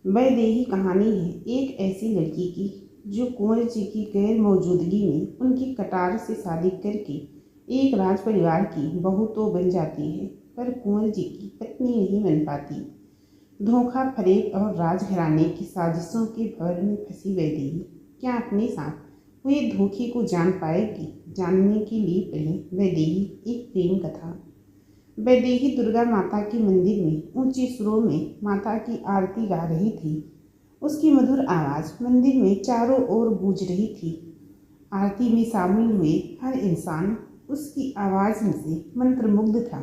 वैदेही कहानी है एक ऐसी लड़की की जो कुंवर जी की गैर मौजूदगी में उनकी कटार से शादी करके एक राज परिवार की बहू तो बन जाती है, पर कुंवर जी की पत्नी नहीं बन पाती। धोखा, फरेब और राज घराने की साजिशों के भंवर में फंसी वैदेही क्या अपने साथ हुए धोखे को जान पाएगी? जानने के लिए पहले वैदेही एक प्रेम कथा। वैदेही दुर्गा माता के मंदिर में ऊंचे सुरों में माता की आरती गा रही थी। उसकी मधुर आवाज़ मंदिर में चारों ओर गूंज रही थी। आरती में शामिल हुए हर इंसान उसकी आवाज़ से मंत्रमुग्ध था।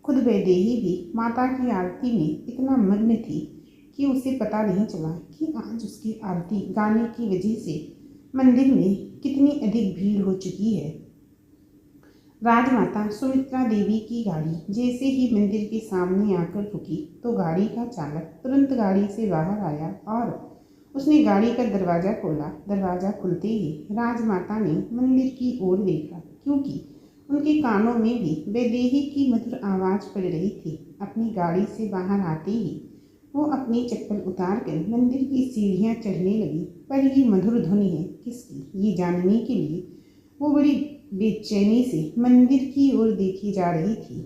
खुद वैदेही भी माता की आरती में इतना मग्न थी कि उसे पता नहीं चला कि आज उसकी आरती गाने की वजह से मंदिर में कितनी अधिक भीड़ हो चुकी है। राजमाता सुमित्रा देवी की गाड़ी जैसे ही मंदिर के सामने आकर रुकी तो गाड़ी का चालक तुरंत गाड़ी से बाहर आया और उसने गाड़ी का दरवाज़ा खोला। दरवाज़ा खुलते ही राजमाता ने मंदिर की ओर देखा, क्योंकि उनके कानों में भी वैदेही की मधुर आवाज़ पड़ रही थी। अपनी गाड़ी से बाहर आते ही वो अपनी चप्पल उतार कर मंदिर की सीढ़ियाँ चढ़ने लगी। पर ये मधुर ध्वनि है किसकी, ये जानने के लिए वो बड़ी बेचैनी से मंदिर की ओर देखी जा रही थी।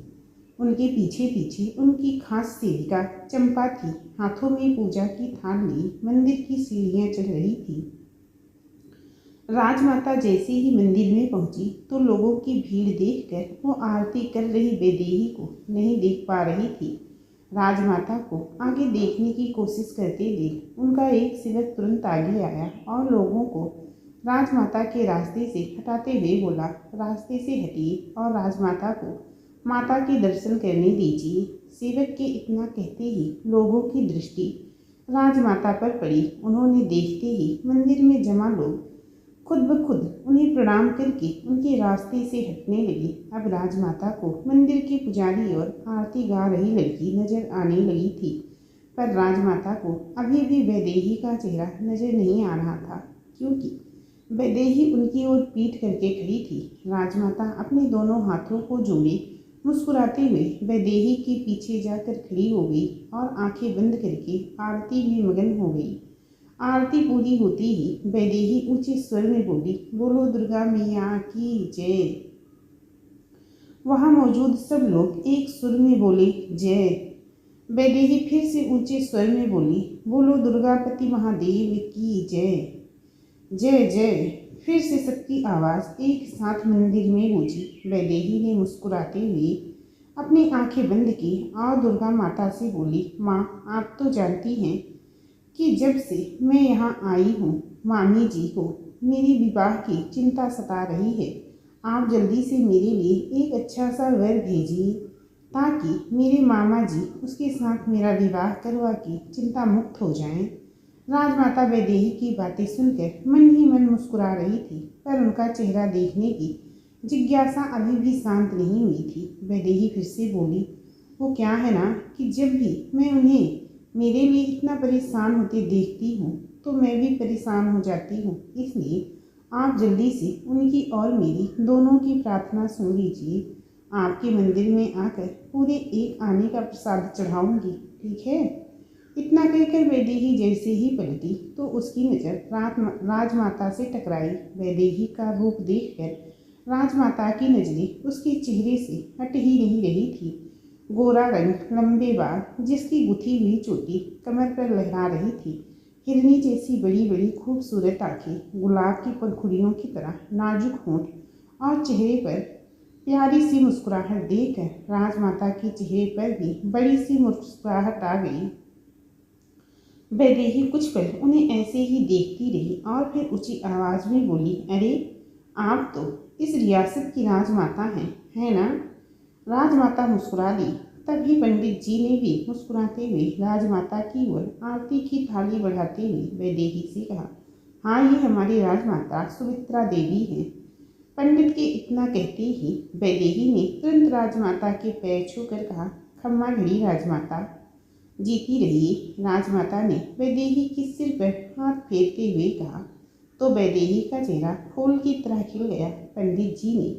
उनके पीछे पीछे उनकी खास सेविका चंपा थी, हाथों में पूजा की थाल ली मंदिर की सीढ़ियां चढ़ रही थी। राजमाता जैसे ही मंदिर में पहुंची तो लोगों की भीड़ देखकर वो आरती कर रही वैदेही को नहीं देख पा रही थी। राजमाता को आगे देखने की कोशिश करते देख उनका एक सेवक तुरंत आगे आया और लोगों को राजमाता के रास्ते से हटाते हुए बोला, रास्ते से हटिए और राजमाता को माता के दर्शन करने दीजिए। सेवक के इतना कहते ही लोगों की दृष्टि राजमाता पर पड़ी। उन्होंने देखते ही मंदिर में जमा लोग खुद ब खुद उन्हें प्रणाम करके उनके रास्ते से हटने लगे। अब राजमाता को मंदिर के पुजारी और आरती गा रही लड़की नजर आने लगी थी, पर राजमाता को अभी भी वैदेही का चेहरा नजर नहीं आ रहा था, क्योंकि वैदेही उनकी ओर पीठ करके खड़ी थी। राजमाता अपने दोनों हाथों को जोड़े मुस्कुराते हुए वैदेही के पीछे जाकर खड़ी हो गई और आंखें बंद करके आरती में मगन हो गई। आरती पूरी होती ही वैदेही ऊंचे स्वर में बोली, बोलो दुर्गा मैया की जय। वहां मौजूद सब लोग एक सुर में बोले, जय। वैदेही फिर से ऊंचे स्वर में बोली, बोलो दुर्गापति महादेव की जय। जय जय। फिर से सबकी आवाज़ एक साथ मंदिर में गूंजी। वैदेही ने मुस्कुराते हुए अपनी आंखें बंद की और दुर्गा माता से बोली, माँ आप तो जानती हैं कि जब से मैं यहाँ आई हूँ मामी जी को मेरी विवाह की चिंता सता रही है। आप जल्दी से मेरे लिए एक अच्छा सा वर भेजिए ताकि मेरे मामा जी उसके साथ मेरा विवाह करवा के चिंता मुक्त हो जाएं। राजमाता वैदेही की बातें सुनकर मन ही मन मुस्कुरा रही थी, पर उनका चेहरा देखने की जिज्ञासा अभी भी शांत नहीं हुई थी। वैदेही फिर से बोली, वो क्या है ना कि जब भी मैं उन्हें मेरे लिए इतना परेशान होते देखती हूँ तो मैं भी परेशान हो जाती हूँ। इसलिए आप जल्दी से उनकी और मेरी दोनों की प्रार्थना सुन लीजिए। आपके मंदिर में आकर पूरे एक आने का प्रसाद चढ़ाऊंगी, ठीक है? इतना कहकर वैदेही जैसे ही पलटी तो उसकी नज़र राजमाता से टकराई। वैदेही का रूप देखकर राजमाता की नज़रें उसके चेहरे से हट ही नहीं रही थी। गोरा रंग, लंबे बाल, जिसकी गुथी हुई चोटी कमर पर लहरा रही थी, हिरनी जैसी बड़ी बड़ी खूबसूरत आंखें, गुलाब की पंखुड़ियों की तरह नाजुक होंठ और चेहरे पर प्यारी सी मुस्कुराहट देखकर राजमाता के चेहरे पर भी बड़ी सी मुस्कुराहट आ गई। वैदेही कुछ पल उन्हें ऐसे ही देखती रही और फिर ऊंची आवाज़ में बोली, अरे आप तो इस रियासत की राजमाता हैं, है ना? राजमाता मुस्कुरा दी। तभी पंडित जी ने भी मुस्कुराते हुए राजमाता की ओर आरती की थाली बढ़ाते हुए वैदेही से कहा, हाँ ये हमारी राजमाता सुमित्रा देवी हैं। पंडित के इतना कहते ही वैदेही ने तुरंत राजमाता के पैर छूकर कहा, खम्मा घड़ी राजमाता, जीती रहिए। राजमाता ने वैदेही के सिर पर हाथ फेरते हुए कहा तो वैदेही का चेहरा फूल की तरह खिल गया। पंडित जी ने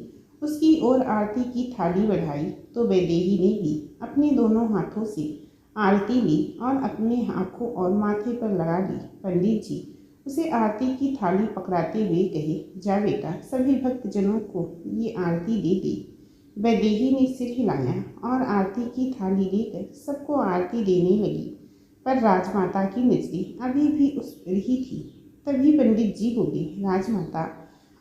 उसकी ओर आरती की थाली बढ़ाई तो वैदेही ने भी अपने दोनों हाथों से आरती ली और अपने आँखों और माथे पर लगा ली। पंडित जी उसे आरती की थाली पकड़ाते हुए कहे, जा बेटा, सभी भक्तजनों को ये आरती दे दी। वैदेही ने सिर हिलाया और आरती की थाली लेकर सबको आरती देने लगी, पर राजमाता की नजरें अभी भी उस पर ही थी। तभी पंडित जी बोले, राजमाता,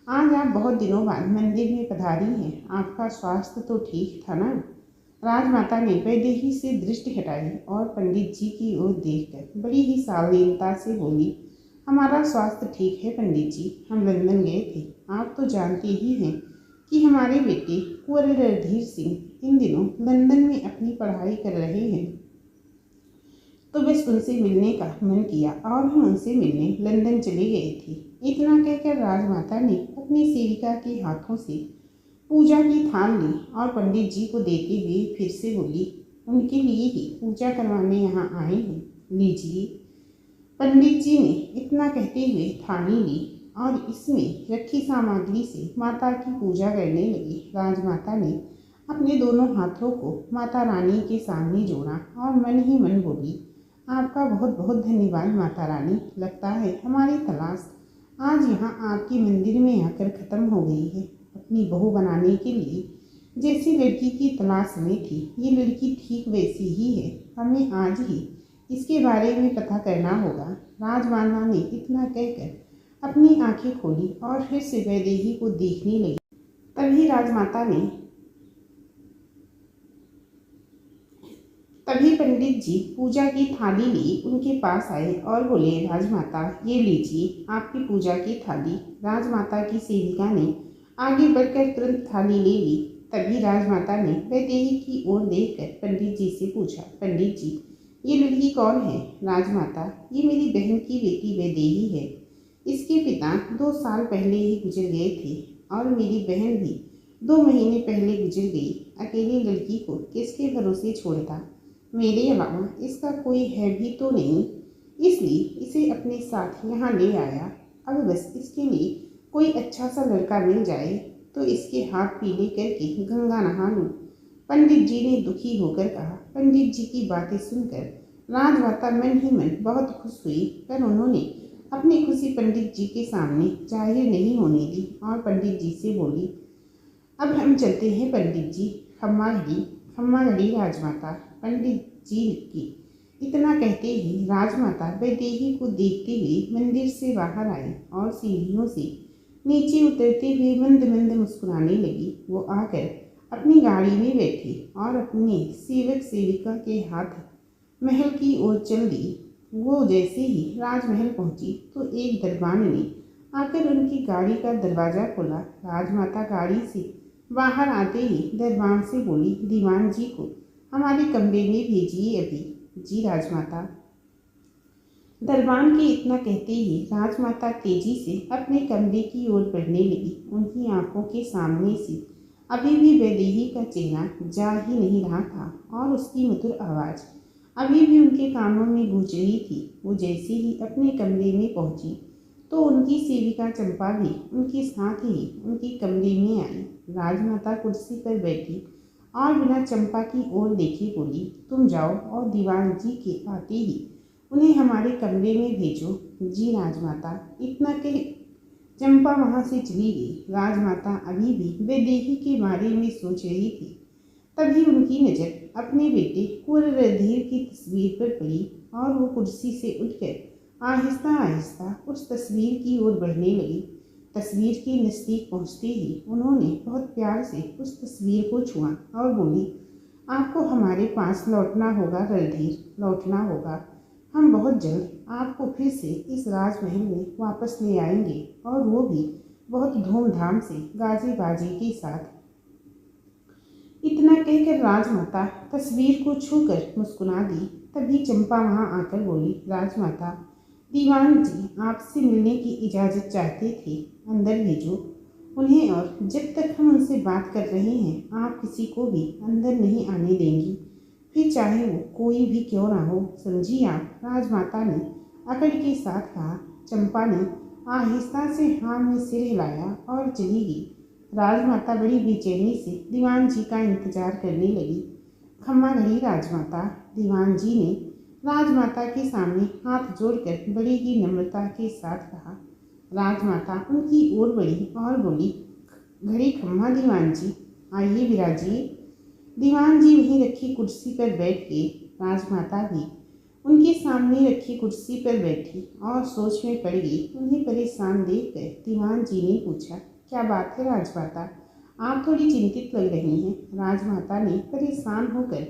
आज आप बहुत दिनों बाद मंदिर में पधारी हैं, आपका स्वास्थ्य तो ठीक था ना? राजमाता ने वैदेही से दृष्टि हटाई और पंडित जी की ओर देखकर बड़ी ही सावधानता से बोली, हमारा स्वास्थ्य ठीक है पंडित जी, हम लंदन गए थे। आप तो जानते ही हैं कि हमारे बेटे कुंवर रणधीर सिंह इन दिनों लंदन में अपनी पढ़ाई कर रहे हैं, तो बस उनसे मिलने का मन किया और हम उनसे मिलने लंदन चले गए थे। इतना कहकर राजमाता ने अपनी सेविका के हाथों से पूजा की थाल ली और पंडित जी को देते हुए फिर से बोली, उनके लिए ही पूजा करवाने यहाँ आए हैं, लीजिए। पंडित जी ने इतना कहते हुए थाली ली और इसमें रखी सामग्री से माता की पूजा करने लगी। राजमाता ने अपने दोनों हाथों को माता रानी के सामने जोड़ा और मन ही मन बोली, आपका बहुत बहुत धन्यवाद माता रानी, लगता है हमारी तलाश आज यहाँ आपके मंदिर में आकर ख़त्म हो गई है। अपनी बहू बनाने के लिए जैसी लड़की की तलाश में थी, ये लड़की ठीक वैसी ही है। हमें आज ही इसके बारे में पता करना होगा। राजमाता ने इतना कहकर अपनी आंखें खोली और फिर से वैदेही को देखने लगी। तभी पंडित जी पूजा की थाली लिए उनके पास आए और बोले, राजमाता, ये लीजिए आपकी पूजा की थाली। राजमाता की सेविका ने आगे बढ़कर तुरंत थाली ले ली। तभी राजमाता ने वैदेही की ओर देखकर पंडित जी से पूछा, पंडित जी, ये लड़की कौन है? राजमाता, ये मेरी बहन की बेटी वैदेही है। इसके पिता 2 साल पहले ही गुजर गए थे और मेरी बहन भी 2 महीने पहले गुजर गई। अकेली लड़की को किसके भरोसे छोड़ता? मेरे अलावा इसका कोई है भी तो नहीं, इसलिए इसे अपने साथ यहाँ ले आया। अब बस इसके लिए कोई अच्छा सा लड़का मिल जाए तो इसके हाथ पीले करके गंगा नहा लूँ। पंडित जी ने दुखी होकर कहा। पंडित जी की बातें सुनकर राजमाता मन ही मन बहुत खुश हुई, पर उन्होंने अपनी खुशी पंडित जी के सामने जाहिर नहीं होने दी और पंडित जी से बोली, अब हम चलते हैं पंडित जी, खम्मा घड़ी राजमाता। पंडित जी की इतना कहते ही राजमाता वैदेही को देखते हुए मंदिर से बाहर आई और सीढ़ियों से नीचे उतरते हुए मंद मंद मुस्कुराने लगी। वो आकर अपनी गाड़ी में बैठी और अपने सेवक सेविका के हाथ महल की ओर चल दी। वो जैसे ही राजमहल पहुंची तो एक दरबान ने आकर उनकी गाड़ी का दरवाज़ा खोला। राजमाता गाड़ी से बाहर आते ही दरबान से बोली, दीवान जी को हमारे कमरे में भेजिए अभी। जी राजमाता। दरबान के इतना कहते ही राजमाता तेजी से अपने कमरे की ओर बढ़ने लगी। उनकी आंखों के सामने से अभी भी वैदेही का चेहरा जा ही नहीं रहा था और उसकी मधुर आवाज़ अभी भी उनके कानों में गूंज रही थी। वो जैसे ही अपने कमरे में पहुंची तो उनकी सेविका चंपा भी उनके साथ ही उनके कमरे में आई। राजमाता कुर्सी पर बैठी और बिना चंपा की ओर देखे बोली, तुम जाओ और दीवान जी के आते ही उन्हें हमारे कमरे में भेजो। जी राजमाता। इतना कह चंपा वहाँ से चली गई। राजमाता अभी भी वैदेही के बारे में सोच रही थी। तभी उनकी नज़र अपने बेटे कुंवर रणधीर की तस्वीर पर पड़ी और वो कुर्सी से उठकर आहिस्ता आहिस्ता उस तस्वीर की ओर बढ़ने लगी। तस्वीर के नज़दीक पहुँचते ही उन्होंने बहुत प्यार से उस तस्वीर को छुआ और बोली, आपको हमारे पास लौटना होगा रणधीर, लौटना होगा। हम बहुत जल्द आपको फिर से इस राजमहल में वापस ले आएंगे और वो भी बहुत धूमधाम से गाजे बाजे के साथ। इतना कहकर राजमाता तस्वीर को छूकर मुस्कुरा दी। तभी चंपा वहाँ आकर बोली, राजमाता, दीवान जी आपसे मिलने की इजाज़त चाहते थे, अंदर भेजो उन्हें, और जब तक हम उनसे बात कर रहे हैं आप किसी को भी अंदर नहीं आने देंगी, फिर चाहे वो कोई भी क्यों ना हो, समझी आप? राजमाता ने अकड़ के साथ कहा। चंपा ने आहिस्ता से हाँ में सिर हिलाया और चली गई। राजमाता बड़ी बेचैनी से दीवान जी का इंतजार करने लगी। खम्मा घड़ी राजमाता। दीवान जी ने राजमाता के सामने हाथ जोड़कर बड़ी ही नम्रता के साथ कहा। राजमाता उनकी ओर बढ़ी और बोली, घड़ी खम्मा दीवान जी, आइए विराजिए। दीवान जी वहीं रखी कुर्सी पर बैठ गए। राजमाता भी उनके सामने रखी कुर्सी पर बैठी और सोच में पड़ गई। उन्हें परेशान देखकर दीवान जी ने पूछा, क्या बात है राजमाता, आप थोड़ी चिंतित लग रही हैं। राजमाता ने परेशान होकर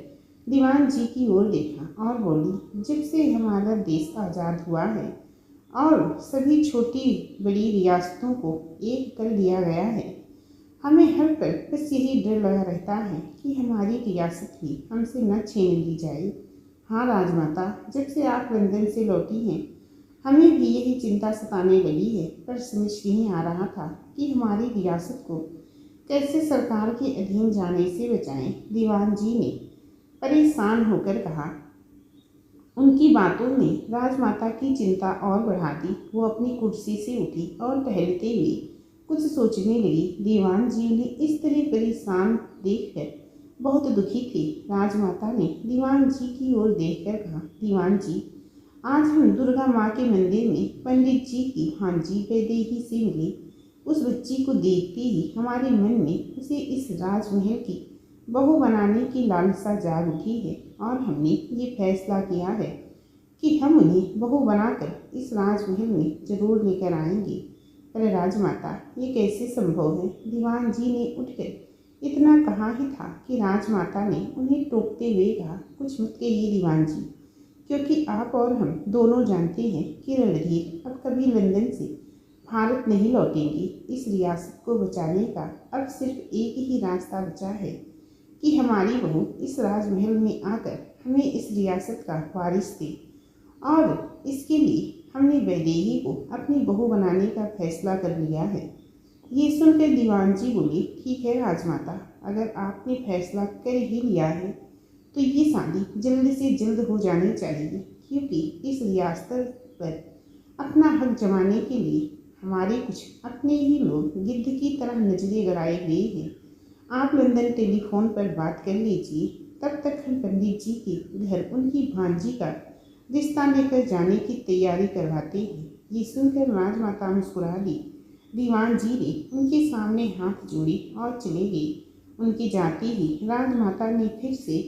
दीवान जी की ओर देखा और बोली, जब से हमारा देश आज़ाद हुआ है और सभी छोटी बड़ी रियासतों को एक कर दिया गया है, हमें हर पल बस यही डर लगा रहता है कि हमारी रियासत भी हमसे न छीन ली जाए। हाँ राजमाता, जब से आप लंदन से लौटी हैं हमें भी यही चिंता सताने लगी है, पर समझ नहीं आ रहा था कि हमारी रियासत को कैसे सरकार के अधीन जाने से बचाएं। दीवान जी ने परेशान होकर कहा। उनकी बातों ने राजमाता की चिंता और बढ़ा दी। वो अपनी कुर्सी से उठी और टहलते हुए कुछ सोचने लगी। दीवान जी ने इस तरह परेशान देखकर बहुत दुखी थे। राजमाता ने दीवान जी की ओर देखकर कहा, दीवान जी, आज हम दुर्गा माँ के मंदिर में पंडित जी की भांजी वैदेही से मिले। उस बच्ची को देखते ही हमारे मन में उसे इस राजमहल की बहू बनाने की लालसा जाग उठी है और हमने ये फैसला किया है कि हम उन्हें बहू बनाकर इस राजमहल में जरूर लेकर आएंगे। पर राजमाता, ये कैसे संभव है। दीवान जी ने उठकर इतना कहा ही था कि राजमाता ने उन्हें टोकते हुए कहा, कुछ मत कहिए दीवान जी, क्योंकि आप और हम दोनों जानते हैं कि रणधीर अब कभी लंदन से भारत नहीं लौटेंगे। इस रियासत को बचाने का अब सिर्फ एक ही रास्ता बचा है कि हमारी बहू इस राजमहल में आकर हमें इस रियासत का वारिस दे, और इसके लिए हमने वैदेही को अपनी बहू बनाने का फैसला कर लिया है। ये सुनकर दीवान जी बोले, ठीक है राजमाता, अगर आपने फैसला कर ही लिया है तो ये शादी जल्द से जल्द हो जानी चाहिए, क्योंकि इस रियासत पर अपना हक जमाने के लिए हमारे कुछ अपने ही लोग गिद्ध की तरह नजरें गड़ाए हुए हैं। आप लंदन टेलीफोन पर बात कर लीजिए, तब तक हम पंडित जी के घर उनकी भांजी का रिश्ता लेकर जाने की तैयारी करवाते हैं। ये सुनकर राजमाता मुस्कुरा दी। दीवान जी ने उनके सामने हाथ जोड़े और चले गए। उनके जाते ही राजमाता ने फिर से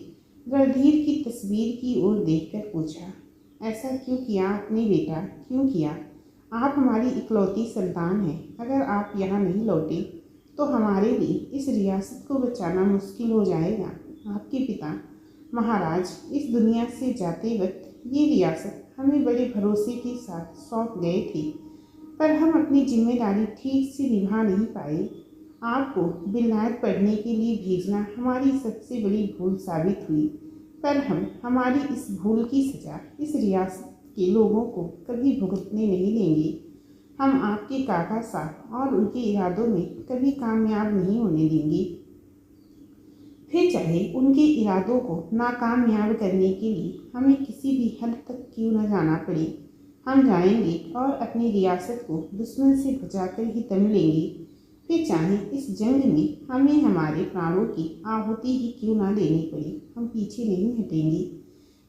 रणधीर की तस्वीर की ओर देखकर पूछा, ऐसा क्यों किया आपने बेटा, क्यों किया। आप हमारी इकलौती संतान हैं। अगर आप यहाँ नहीं लौटे तो हमारे लिए इस रियासत को बचाना मुश्किल हो जाएगा। आपके पिता महाराज इस दुनिया से जाते वक्त ये रियासत हमें बड़े भरोसे के साथ सौंप गए थे, पर हम अपनी जिम्मेदारी ठीक से निभा नहीं पाए। आपको विलायत पढ़ने के लिए भेजना हमारी सबसे बड़ी भूल साबित हुई, पर हम हमारी इस भूल की सज़ा इस रियासत के लोगों को कभी भुगतने नहीं देंगे। हम आपके काका साहब और उनके इरादों में कभी कामयाब नहीं होने देंगे, फिर चाहे उनके इरादों को नाकामयाब करने के लिए हमें किसी भी हद तक क्यों न जाना पड़े। हम जाएंगे और अपनी रियासत को दुश्मन से बचाकर ही दम लेंगे, फिर चाहे इस जंग में हमें हमारे प्राणों की आहुति ही क्यों ना देनी पड़े, हम पीछे नहीं हटेंगे।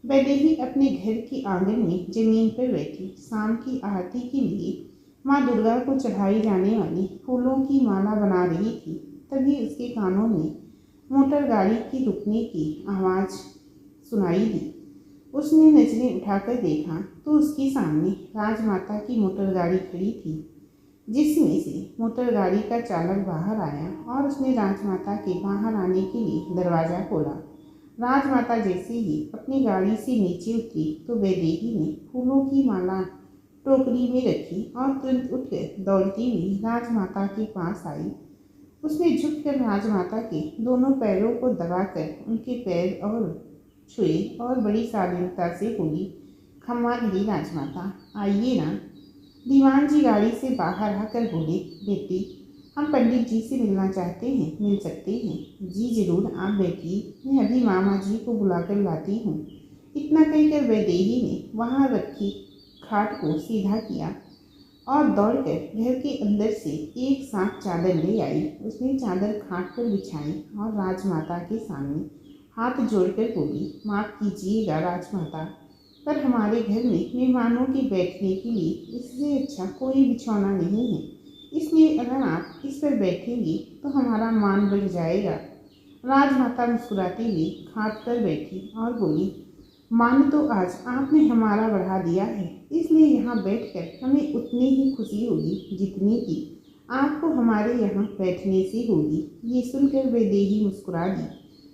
वैदेही अपने घर के आंगन में जमीन पर बैठी शाम की आरती के लिए माँ दुर्गा को चढ़ाई जाने वाली फूलों की माला बना रही थी। तभी उसके कानों में मोटर गाड़ी की रुकने की आवाज़ सुनाई दी। उसने नजरें उठाकर देखा तो उसके सामने राजमाता की मोटर गाड़ी खड़ी थी, जिसमें से मोटर गाड़ी का चालक बाहर आया और उसने राजमाता के बाहर आने के लिए दरवाज़ा खोला। राजमाता जैसे ही अपनी गाड़ी से नीचे उतरी तो वैदेही ने फूलों की माला टोकरी में रखी और तुरंत उठकर दौड़ती हुई राजमाता के पास आई। उसने झुककर राजमाता के दोनों पैरों को दबाकर उनके पैर और छुए और बड़ी शालीनता से बोली, खम्मा घड़ी राजमाता, आइए ना। दीवान जी गाड़ी से बाहर आकर बोले, बेटी, हम पंडित जी से मिलना चाहते हैं, मिल सकते हैं। जी जरूर, आप बैठिए, मैं अभी मामा जी को बुलाकर लाती हूँ। इतना कहकर वैदेही ने वहाँ रखी खाट को सीधा किया और दौड़कर घर के अंदर से एक साथ चादर ले आई। उसने चादर खाट पर बिछाई और राजमाता के सामने हाथ जोड़कर बोली, माफ़ कीजिएगा राजमाता, पर हमारे घर में मेहमानों के बैठने के लिए इससे अच्छा कोई बिछौना नहीं है, इसलिए अगर आप इस पर बैठेंगी तो हमारा मान बढ़ जाएगा। राजमाता मुस्कुराती हुई खाट पर बैठी और बोली, मान तो आज आपने हमारा बढ़ा दिया है, इसलिए यहाँ बैठकर हमें उतनी ही खुशी होगी जितनी कि आपको हमारे यहाँ बैठने से होगी। ये सुनकर वैदेही मुस्कुरा दी।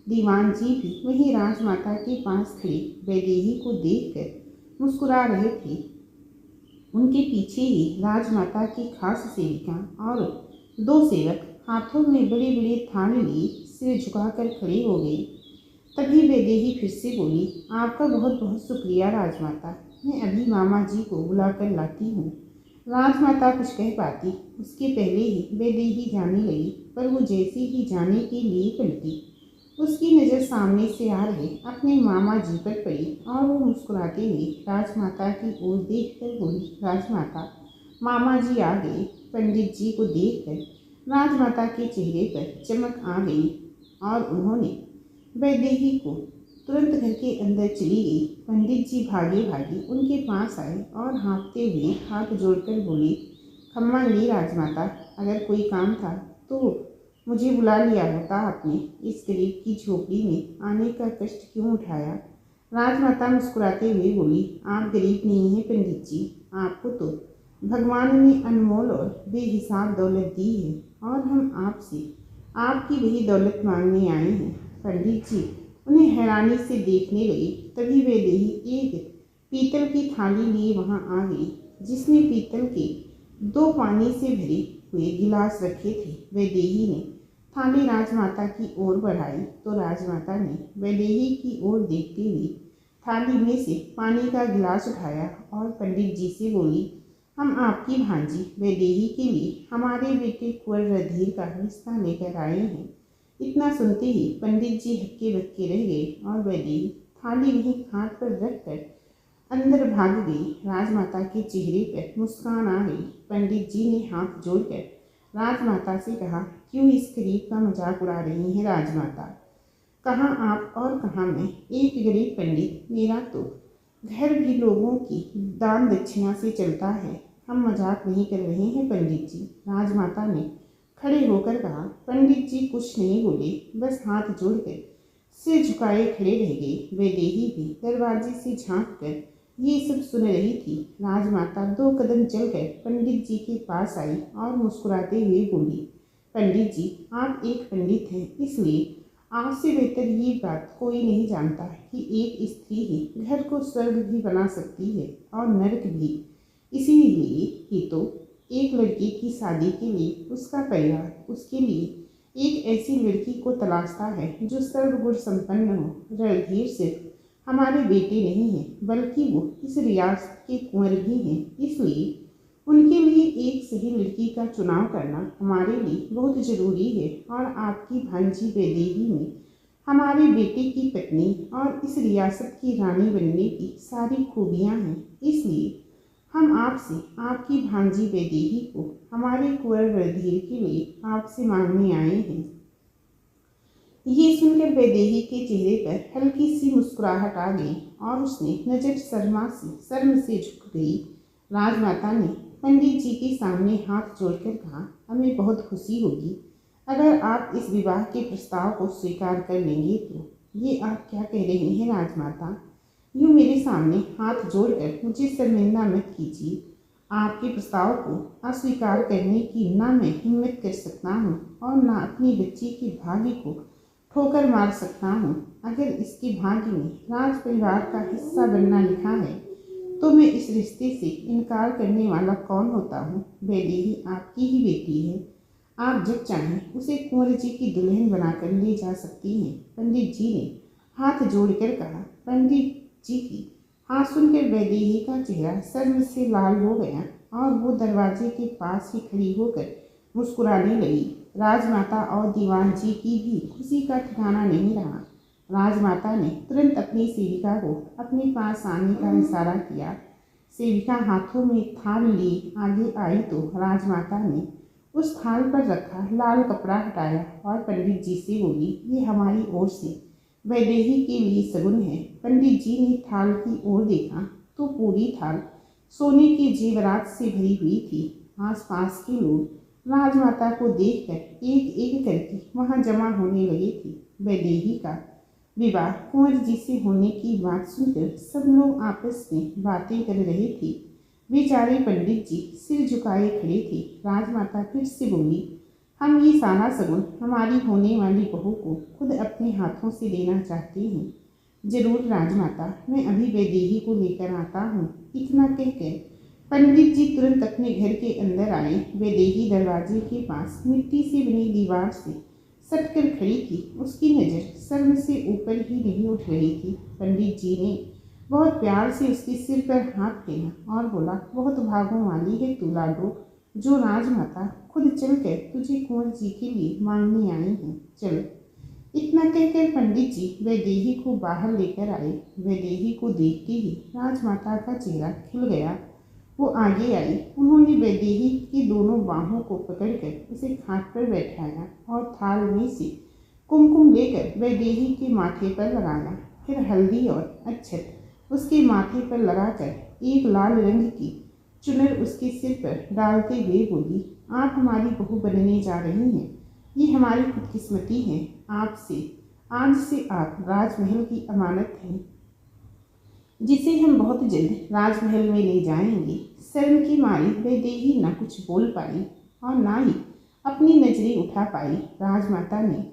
दीवान जी भी वहीं राजमाता के पास खड़े वैदेही को देखकर मुस्कुरा रहे थे। उनके पीछे ही राजमाता की खास सेविका और 2 सेवक हाथों में बड़े बड़े थान लिए सिर झुकाकर खड़े हो गए। तभी वैदेही फिर से बोली, आपका बहुत बहुत शुक्रिया राजमाता, मैं अभी मामा जी को बुलाकर लाती हूँ। राजमाता कुछ कह पाती उसके पहले ही वैदेही जाने लगी, पर वो जैसे ही जाने के लिए पलटी, उसकी नज़र सामने से आ रहे अपने मामा जी पर पड़ी और वो मुस्कुराते हुए राजमाता की ओर देखकर बोली, राजमाता, मामा जी आ गए। पंडित जी को देखकर राजमाता के चेहरे पर चमक आ गई और उन्होंने वैदेही को तुरंत घर के अंदर चली गई। पंडित जी भागे भागे उनके पास आए और हाँफते हुए हाथ जोड़कर बोले, खम्मा ली राजमाता, अगर कोई काम था तो मुझे बुला लिया होता आपने, इस गरीब की झोपड़ी में आने का कष्ट क्यों उठाया। राजमाता मुस्कुराते हुए बोली, आप गरीब नहीं हैं पंडित जी, आपको तो भगवान ने अनमोल और बेहिसाब दौलत दी है और हम आपसे आपकी वही दौलत मांगने आए हैं। पंडित जी उन्हें हैरानी से देखने लगे। तभी वैदेही एक पीतल की थाली लिए वहां आ गई, जिसमें पीतल के 2 पानी से भरे हुए गिलास रखे थे। वैदेही ने थाली राजमाता की ओर बढ़ाई तो राजमाता ने वैदेही की ओर देखते हुए थाली में से पानी का गिलास उठाया और पंडित जी से बोली, हम आपकी भांजी वैदेही के लिए हमारे बेटे कुंवर रणधीर का रिश्ता लेकर आए हैं। इतना सुनते ही पंडित जी हक्के बक्के रह गए और वैदेही थाली वहीं खाट पर रखकर अंदर भाग गई। राजमाता के चेहरे पर मुस्कान आ गई। पंडित जी ने हाथ जोड़कर राजमाता से कहा, क्यों इस गरीब का मजाक उड़ा रही हैं राजमाता, कहाँ आप और कहाँ मैं, एक गरीब पंडित, मेरा तो घर भी लोगों की दान दक्षिणा से चलता है, हम मजाक नहीं कर रहे हैं पंडित जी। राजमाता ने खड़े होकर कहा। पंडित जी कुछ नहीं बोले, बस हाथ जोड़कर सिर झुकाए खड़े रह गए। वैदेही भी दरवाजे से झांक कर ये सब सुन रही थी। राजमाता 2 कदम चलकर पंडित जी के पास आई और मुस्कुराते हुए बोली, पंडित जी, आप एक पंडित हैं, इसलिए आपसे बेहतर ये बात कोई नहीं जानता कि एक स्त्री ही घर को स्वर्ग भी बना सकती है और नरक भी। इसीलिए ही तो एक लड़की की शादी के लिए उसका परिवार उसके लिए एक ऐसी लड़की को तलाशता है जो सर्वगुण संपन्न हो। रणधीर सिर्फ हमारे बेटे नहीं हैं, बल्कि वो इस रियासत के कुंवर भी हैं, इसलिए उनके लिए एक सही लड़की का चुनाव करना हमारे लिए बहुत ज़रूरी है और आपकी भांजी वैदेही में हमारे बेटे की पत्नी और इस रियासत की रानी बनने की सारी खूबियाँ हैं, इसलिए हम आपसे आपकी भांजी वैदेही को हमारे कुंवर रणधीर के लिए आपसे मांगने आए हैं। ये सुनकर वैदेही के चेहरे पर हल्की सी मुस्कुराहट आ गई और उसने नजर शर्म से झुक गई। राजमाता ने पंडित जी के सामने हाथ जोड़कर कहा, हमें बहुत खुशी होगी अगर आप इस विवाह के प्रस्ताव को स्वीकार कर लेंगे तो। ये आप क्या कह रहे हैं राजमाता, यूँ मेरे सामने हाथ जोड़कर मुझे शर्मिंदा मत कीजिए। आपके प्रस्ताव को अस्वीकार करने की ना मैं हिम्मत कर सकता हूँ और ना अपनी बच्ची के भाग्य को ठोकर मार सकता हूँ। अगर इसके भाग्य में राज परिवार का हिस्सा बनना लिखा है तो मैं इस रिश्ते से इनकार करने वाला कौन होता हूँ। वैदेही आपकी ही बेटी है, आप जब चाहें उसे कुंवर जी की दुल्हन बनाकर ले जा सकती हैं। पंडित जी ने हाथ जोड़कर कहा। पंडित जी की हाथ सुनकर वैदेही का चेहरा शर्म से लाल हो गया और वो दरवाजे के पास ही खड़ी होकर मुस्कुराने लगी। राजमाता और दीवान जी की भी खुशी का ठिकाना नहीं रहा। राजमाता ने तुरंत अपनी सेविका को अपने पास आने का इशारा किया। सेविका हाथों में थाल लिए आगे आई तो राजमाता ने उस थाल पर रखा लाल कपड़ा हटाया और पंडित जी से बोली, ये हमारी ओर से वैदेही के लिए सगुन है। पंडित जी ने थाल की ओर देखा तो पूरी थाल सोने के जेवरात से भरी हुई थी। आसपास के लोग राजमाता को देखकर एक एक करके वहां जमा होने लगे थे। वैदेही का विवाह कुंवर जी से होने की बात सुनकर सब लोग आपस में बातें कर रहे थे। बेचारे पंडित जी सिर झुकाए खड़े थे। राजमाता फिर से बोली, हम ये सारा सगुन हमारी होने वाली बहू को खुद अपने हाथों से देना चाहते हैं। जरूर राजमाता, मैं अभी वैदेही को लेकर आता हूँ। इतना कहकर पंडित जी तुरंत अपने घर के अंदर आए। वैदेही दरवाजे के पास मिट्टी से बनी दीवार से सटकर खड़ी थी। उसकी नज़र शर्म से ऊपर ही नहीं उठ रही थी। पंडित जी ने बहुत प्यार से उसके सिर पर हाथ फेरा और बोला, बहुत भागों वाली है तू लाडो, जो राजमाता खुद चलकर तुझे कुंवर जी के लिए मांगने आई हैं। चल। इतना कहकर पंडित जी वैदेही को बाहर लेकर आए। वैदेही को देखते ही राजमाता का चेहरा खिल गया। वो आगे आई। उन्होंने वैदेही की दोनों बाहों को पकड़कर उसे खाट पर बैठाया और थाल में से कुमकुम लेकर वैदेही के माथे पर लगाया। फिर हल्दी और अक्षत उसके माथे पर लगाकर एक लाल रंग की चुनर उसके सिर पर डालते हुए बोली, आप हमारी बहू बनने जा रही हैं। ये हमारी खुदकिस्मती है। आपसे आज से आप राजमहल की अमानत हैं, जिसे हम बहुत जल्द राजमहल में ले जाएंगे। शर्म की मारी वैदेही न कुछ बोल पाई और ना ही अपनी नजरें उठा पाई। राजमाता ने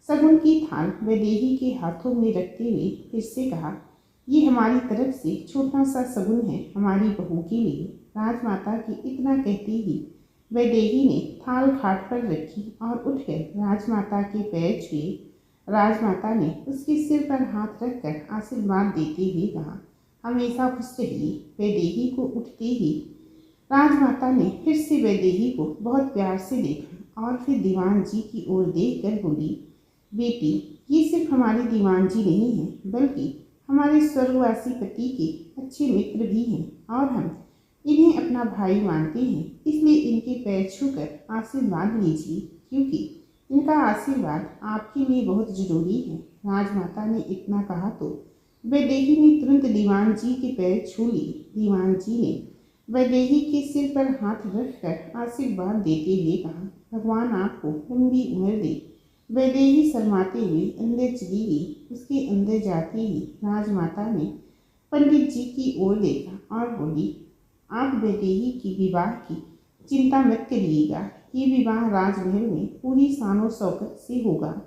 सगुन की थाल वैदेही के हाथों में रखते हुए फिर से कहा, ये हमारी तरफ से छोटा सा सगुन है हमारी बहू के लिए। राजमाता के इतना कहते ही वैदेही ने थाल खाट पर रखी और उठकर राजमाता के पैर छुए। राजमाता ने उसके सिर पर हाथ रखकर आशीर्वाद देते हुए कहा, हमेशा खुश रहिए। वैदेही को उठते ही राजमाता ने फिर से वैदेही को बहुत प्यार से देखा और फिर दीवान जी की ओर देखकर बोली, बेटी, ये सिर्फ हमारे दीवान जी नहीं हैं, बल्कि हमारे स्वर्गवासी पति के अच्छे मित्र भी हैं और हम इन्हें अपना भाई मानते हैं। इसलिए इनके पैर छूकर आशीर्वाद लीजिए, क्योंकि इनका आशीर्वाद आपके लिए बहुत जरूरी है। राजमाता ने इतना कहा तो वैदेही ने तुरंत दीवान जी के पैर छू लिए। दीवान जी ने वैदेही के सिर पर हाथ रखकर आशीर्वाद देते हुए कहा, भगवान आपको लंबी उम्र दे। वैदेही शर्माते हुए अंदर चली गई। उसके अंदर जाते ही राजमाता ने पंडित जी की ओर देखा और बोली, आप वैदेही की विवाह की चिंता मत करिएगा। ये विवाह राजमहल में पूरी शानो शौकत से होगा।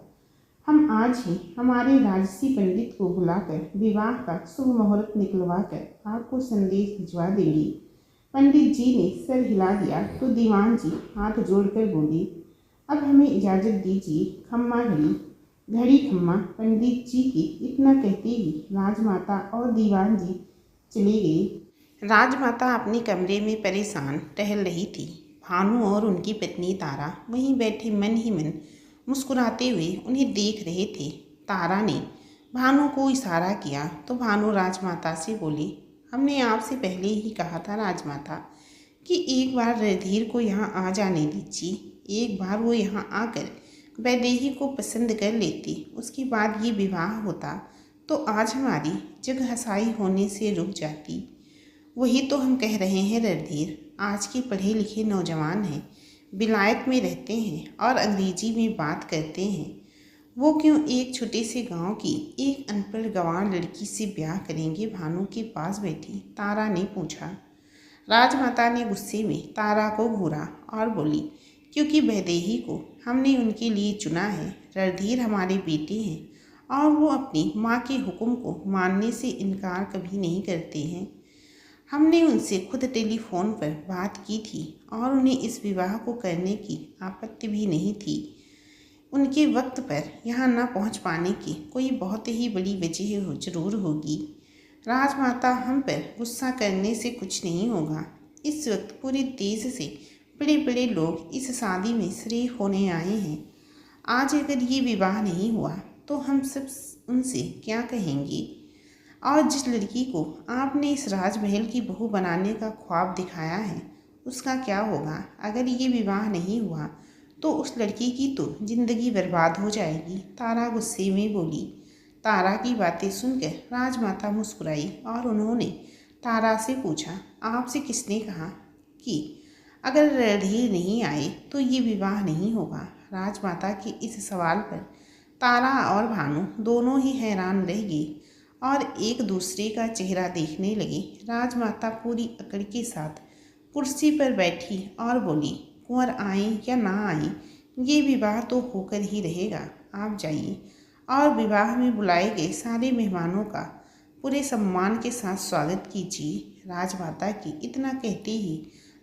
हम आज ही हमारे राजसी पंडित को बुलाकर विवाह का शुभ मुहूर्त निकलवा कर आपको संदेश भिजवा देंगे। पंडित जी ने सर हिला दिया तो दीवान जी हाथ जोड़कर बोले, अब हमें इजाज़त दीजिए। खम्मा घड़ी, घड़ी खम्मा। पंडित जी की इतना कहते ही राजमाता और दीवान जी चले गए। राजमाता अपने कमरे में परेशान टहल रही थी। भानु और उनकी पत्नी तारा वहीं बैठे मन ही मन मुस्कुराते हुए उन्हें देख रहे थे। तारा ने भानु को इशारा किया तो भानु राजमाता से बोली, हमने आपसे पहले ही कहा था राजमाता कि एक बार रणधीर को यहाँ आ जाने दीजिए। एक बार वो यहाँ आकर वैदेही को पसंद कर लेती, उसके बाद ये विवाह होता तो आज हमारी जग हंसाई होने से रुक जाती। वही तो हम कह रहे हैं रणधीर, आज के पढ़े लिखे नौजवान हैं, विलायत में रहते हैं और अंग्रेजी में बात करते हैं। वो क्यों एक छोटे से गांव की एक अनपढ़ गंवार लड़की से ब्याह करेंगे? भानु के पास बैठी तारा ने पूछा। राजमाता ने गुस्से में तारा को घूरा और बोली, क्योंकि वैदेही को हमने उनके लिए चुना है। रणधीर हमारे बेटे हैं और वो अपनी माँ के हुक्म को मानने से इनकार कभी नहीं करते हैं। हमने उनसे खुद टेलीफोन पर बात की थी और उन्हें इस विवाह को करने की आपत्ति भी नहीं थी। उनके वक्त पर यहाँ न पहुँच पाने की कोई बहुत ही बड़ी वजह जरूर होगी। राजमाता, हम पर गुस्सा करने से कुछ नहीं होगा। इस वक्त पूरे देश से बड़े बड़े लोग इस शादी में शरीक होने आए हैं। आज अगर ये विवाह नहीं हुआ तो हम सब उनसे क्या कहेंगे? और जिस लड़की को आपने इस राजमहल की बहू बनाने का ख्वाब दिखाया है, उसका क्या होगा? अगर ये विवाह नहीं हुआ तो उस लड़की की तो जिंदगी बर्बाद हो जाएगी। तारा गुस्से में बोली। तारा की बातें सुनकर राजमाता मुस्कुराई और उन्होंने तारा से पूछा, आपसे किसने कहा कि अगर रणधीर नहीं आए तो ये विवाह नहीं होगा। राजमाता के इस सवाल पर तारा और भानु दोनों ही हैरान रह गए और एक दूसरे का चेहरा देखने लगे। राजमाता पूरी अकड़ के साथ कुर्सी पर बैठी और बोली, कुंवर आए या ना आए, ये विवाह तो होकर ही रहेगा। आप जाइए और विवाह में बुलाए गए सारे मेहमानों का पूरे सम्मान के साथ स्वागत कीजिए। राजमाता की इतना कहते ही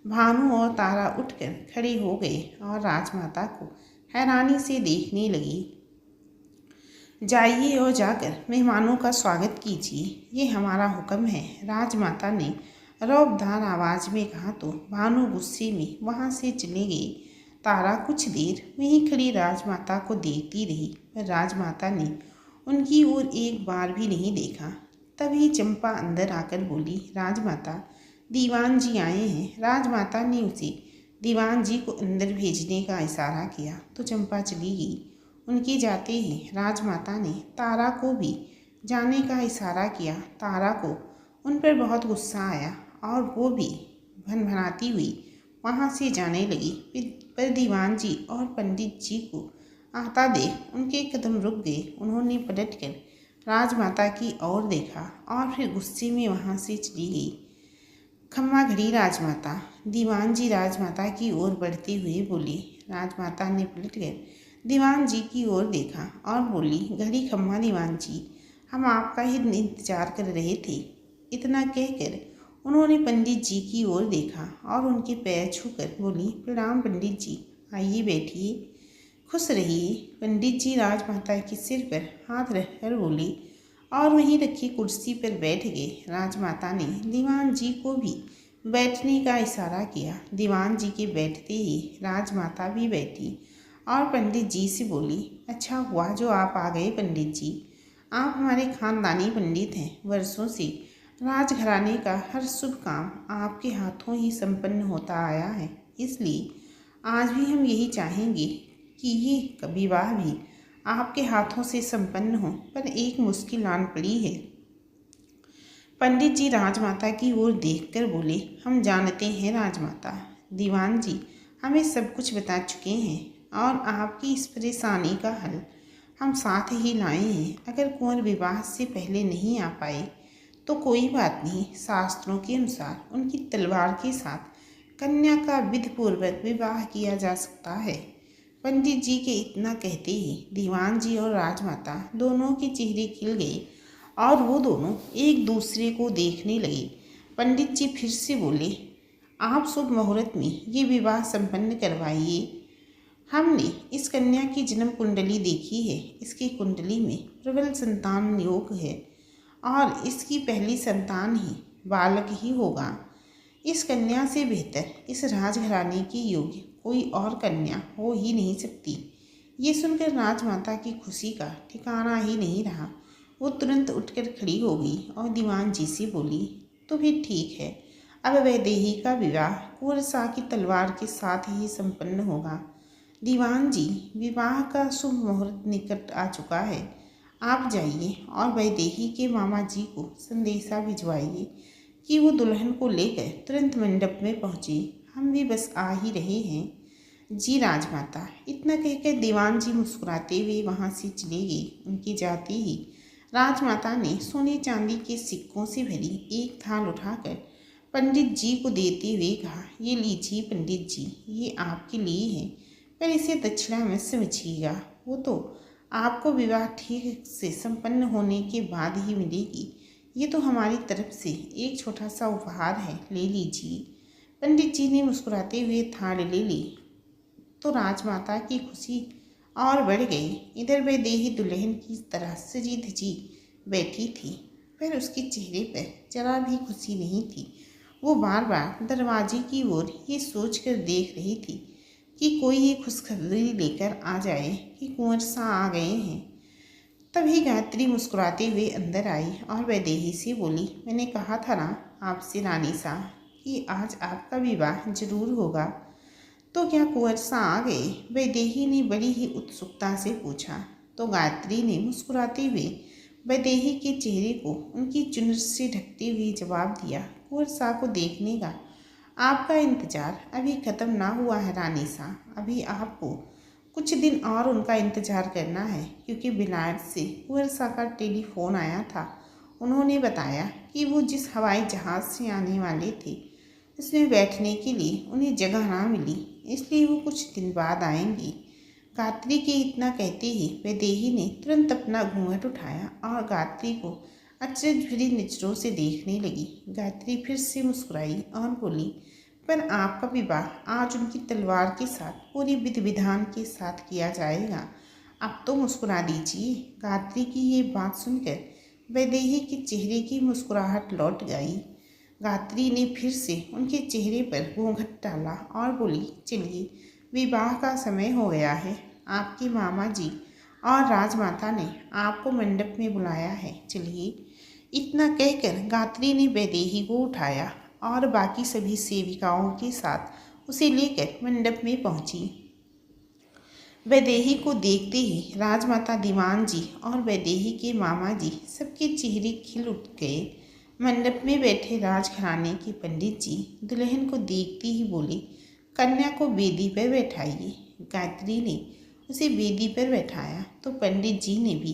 भानु और तारा उठकर खड़े हो गए और राजमाता को हैरानी से देखने लगी। जाइए और जाकर मेहमानों का स्वागत कीजिए, ये हमारा हुक्म है, राजमाता ने रौबदार आवाज़ में कहा तो भानु गुस्से में वहाँ से चले गए। तारा कुछ देर वहीं खड़ी राजमाता को देखती रही, पर राजमाता ने उनकी ओर एक बार भी नहीं देखा। तभी चंपा अंदर आकर बोली, राजमाता, दीवान जी आए हैं। राजमाता ने उसे दीवान जी को अंदर भेजने का इशारा किया तो चंपा चली गई। उनके जाते ही राजमाता ने तारा को भी जाने का इशारा किया। तारा को उन पर बहुत गुस्सा आया और वो भी भनभनाती हुई वहाँ से जाने लगी। पर दीवान जी और पंडित जी को आता देख उनके कदम रुक गए। उन्होंने पलटकर राजमाता की ओर देखा और फिर गुस्से में वहाँ से चली गई। खम्मा घड़ी राजमाता। दीवान जी राजमाता की ओर बढ़ते हुए बोली। राजमाता ने पलटकर दीवान जी की ओर देखा और बोली, घड़ी खम्मा दीवान जी, हम आपका ही इंतजार कर रहे थे। इतना कहकर उन्होंने पंडित जी की ओर देखा और उनके पैर छूकर बोली, प्रणाम पंडित जी, आइए बैठिए, खुश रहिए। पंडित जी राजमाता के सिर पर हाथ रखकर बोले और वहीं रखी कुर्सी पर बैठ गए। राजमाता ने दीवान जी को भी बैठने का इशारा किया। दीवान जी के बैठते ही राजमाता भी बैठी और पंडित जी से बोली, अच्छा हुआ जो आप आ गए पंडित जी, आप हमारे खानदानी पंडित हैं। वर्षों से राजघराने का हर शुभ काम आपके हाथों ही संपन्न होता आया है, इसलिए आज भी हम यही चाहेंगे कि ये विवाह भी आपके हाथों से संपन्न हो। पर एक मुश्किल आन पड़ी है। पंडित जी राजमाता की ओर देखकर बोले, हम जानते हैं राजमाता, दीवान जी हमें सब कुछ बता चुके हैं और आपकी इस परेशानी का हल हम साथ ही लाए हैं। अगर कुंवर विवाह से पहले नहीं आ पाए तो कोई बात नहीं, शास्त्रों के अनुसार उनकी तलवार के साथ कन्या का विधिपूर्वक विवाह किया जा सकता है। पंडित जी के इतना कहते ही दीवान जी और राजमाता दोनों के चेहरे खिल गए और वो दोनों एक दूसरे को देखने लगे। पंडित जी फिर से बोले, आप शुभ मुहूर्त में ये विवाह संपन्न करवाइए। हमने इस कन्या की जन्म कुंडली देखी है। इसकी कुंडली में प्रबल संतान योग है और इसकी पहली संतान ही बालक ही होगा। इस कन्या से बेहतर इस राजघराने की योग्य कोई और कन्या हो ही नहीं सकती। ये सुनकर राजमाता की खुशी का ठिकाना ही नहीं रहा। वो तुरंत उठकर खड़ी हो गई और दीवान जी से बोली, तो फिर ठीक है, अब वैदेही का विवाह कुंवर शाह की तलवार के साथ ही संपन्न होगा। दीवान जी, विवाह का शुभ मुहूर्त निकट आ चुका है, आप जाइए और वैदेही के मामा जी को संदेशा भिजवाइए कि वो दुल्हन को लेकर तुरंत मंडप में पहुँचे। हम भी बस आ ही रहे हैं। जी राजमाता। इतना कहकर दीवान जी मुस्कुराते हुए वहाँ से चले गए। उनके जाते ही राजमाता ने सोने चांदी के सिक्कों से भरी एक थाल उठाकर पंडित जी को देते हुए कहा, ये लीजिए पंडित जी, ये आपके लिए है, पर इसे दक्षिणा मत समझिएगा, वो तो आपको विवाह ठीक से संपन्न होने के बाद ही मिलेगी। ये तो हमारी तरफ से एक छोटा सा उपहार है, ले लीजिए। पंडित जी ने मुस्कुराते हुए थाल ले ली तो राजमाता की खुशी और बढ़ गई। इधर वैदेही दुल्हन की तरह सजी धजी बैठी थी, पर उसके चेहरे पर जरा भी खुशी नहीं थी। वो बार बार दरवाजे की ओर ये सोचकर देख रही थी कि कोई ये खुशखबरी लेकर आ जाए कि कुंवर शाह आ गए हैं। तभी गायत्री मुस्कुराते हुए अंदर आई और वैदेही से बोली, मैंने कहा था ना आपसे रानी शाह कि आज आपका विवाह जरूर होगा, तो क्या कुंवर शाह आ गए? वैदेही ने बड़ी ही उत्सुकता से पूछा तो गायत्री ने मुस्कुराते हुए वैदेही के चेहरे को उनकी चुनर से ढकते हुए जवाब दिया, कुंवर शाह को देखने का आपका इंतजार अभी ख़त्म ना हुआ है रानी साहब। अभी आपको कुछ दिन और उनका इंतज़ार करना है, क्योंकि विलायत से कुंवर शाह का टेलीफोन आया था। उन्होंने बताया कि वो जिस हवाई जहाज़ से आने वाले थे उसमें बैठने के लिए उन्हें जगह ना मिली, इसलिए वो कुछ दिन बाद आएंगी। गायत्री के इतना कहते ही वैदेही ने तुरंत अपना घूंघट उठाया और गायत्री को अचरज भरी नजरों से देखने लगी। गायत्री फिर से मुस्कुराई और बोली, पर आपका विवाह आज उनकी तलवार के साथ पूरी विधि विधान के साथ किया जाएगा। अब तो मुस्कुरा दीजिए। गायत्री की ये बात सुनकर वैदेही के चेहरे की मुस्कुराहट लौट गई। गायत्री ने फिर से उनके चेहरे पर घूंघट डाला और बोली, चलिए विवाह का समय हो गया है। आपके मामा जी और राजमाता ने आपको मंडप में बुलाया है, चलिए। इतना कहकर गायत्री ने वैदेही को उठाया और बाकी सभी सेविकाओं के साथ उसे लेकर मंडप में पहुंची। वैदेही को देखते ही राजमाता दीवान जी और वैदेही के मामा जी सबके चेहरे खिल उठ गए। मंडप में बैठे राजघराने के पंडित जी दुल्हन को देखते ही बोले, कन्या को वेदी पर बैठाइए। गायत्री ने उसे वेदी पर बैठाया तो पंडित जी ने भी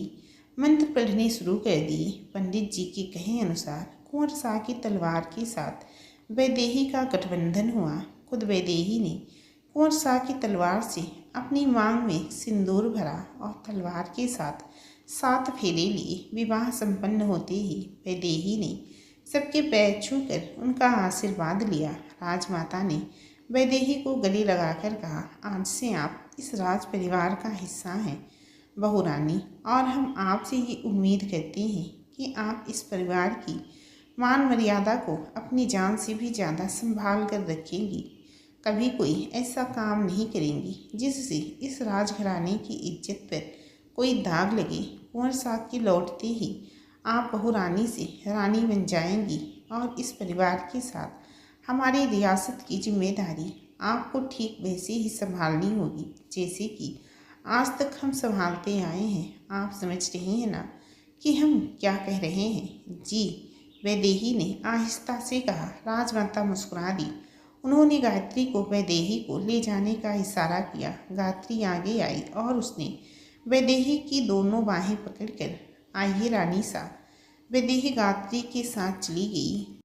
मंत्र पढ़ने शुरू कर दिए। पंडित जी के कहे अनुसार कुंवर शाह की तलवार के साथ वैदेही का गठबंधन हुआ। खुद वैदेही ने कुंवर शाह की तलवार से अपनी मांग में सिंदूर भरा और तलवार के साथ 7 फेरे लिए। विवाह संपन्न होते ही वैदेही ने सबके पैर छूकर उनका आशीर्वाद लिया। राजमाता ने वैदेही को गले लगाकर कहा, आज से आप इस राज परिवार का हिस्सा हैं बहू रानी, और हम आपसे ये उम्मीद करते हैं कि आप इस परिवार की मान मर्यादा को अपनी जान से भी ज़्यादा संभाल कर रखेंगी। कभी कोई ऐसा काम नहीं करेंगी जिससे इस राजघराने की इज्जत पर कोई दाग लगे। कुंवर शाह के लौटते ही आप बहू रानी से रानी बन जाएंगी और इस परिवार के साथ हमारी रियासत की जिम्मेदारी आपको ठीक वैसे ही संभालनी होगी जैसे कि आज तक हम संभालते आए हैं। आप समझ रही हैं ना कि हम क्या कह रहे हैं? जी, वैदेही ने आहिस्ता से कहा। राजमाता मुस्कुरा दी। उन्होंने गायत्री को वैदेही को ले जाने का इशारा किया। गायत्री आगे आई और उसने वैदेही की दोनों बाहें पकड़कर, आइए रानी साहब। वैदेही गायत्री के साथ चली गई।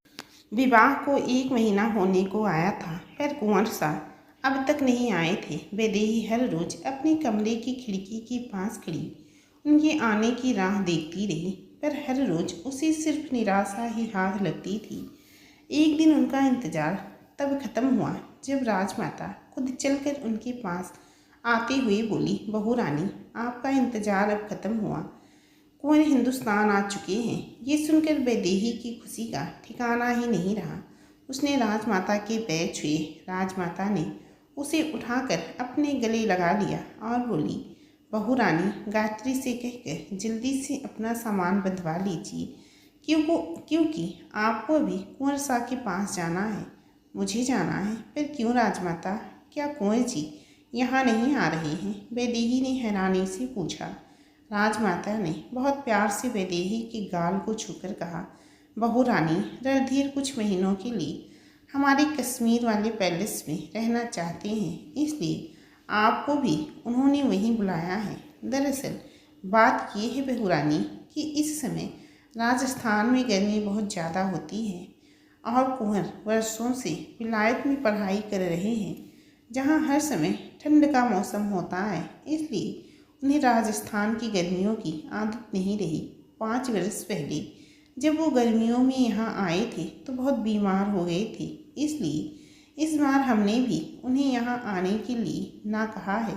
विवाह को 1 महीना होने को आया था, पर कुंवर शाह अब तक नहीं आए थे। वैदेही हर रोज़ अपने कमरे की खिड़की के पास खड़ी उनके आने की राह देखती रही, पर हर रोज़ उसे सिर्फ निराशा ही हाथ लगती थी। एक दिन उनका इंतज़ार तब खत्म हुआ जब राजमाता खुद चलकर उनके पास आते हुए बोली, बहू रानी, आपका इंतज़ार अब खत्म हुआ। कुंवर हिंदुस्तान आ चुके हैं। ये सुनकर वैदेही की खुशी का ठिकाना ही नहीं रहा। उसने राजमाता के पैर छुए। राजमाता ने उसे उठाकर अपने गले लगा लिया और बोली, बहू रानी, गायत्री से कहकर जल्दी से अपना सामान बंधवा लीजिए, क्योंकि आपको अभी कुंवर शाह के पास जाना है। मुझे जाना है? पर क्यों राजमाता? क्या कुंवर जी यहाँ नहीं आ रहे हैं? वैदेही ने हैरानी से पूछा। राजमाता ने बहुत प्यार से वैदेही के गाल को छूकर कहा, बहू रानी, रणधीर कुछ महीनों के लिए हमारे कश्मीर वाले पैलेस में रहना चाहते हैं, इसलिए आपको भी उन्होंने वहीं बुलाया है। दरअसल बात यह है बहू रानी कि इस समय राजस्थान में गर्मी बहुत ज़्यादा होती है और कुंवर वर्षों से विलायत में पढ़ाई कर रहे हैं, जहाँ हर समय ठंड का मौसम होता है, इसलिए उन्हें राजस्थान की गर्मियों की आदत नहीं रही। 5 वर्ष पहले जब वो गर्मियों में यहाँ आए थे तो बहुत बीमार हो गए थे, इसलिए इस बार हमने भी उन्हें यहाँ आने के लिए ना कहा है।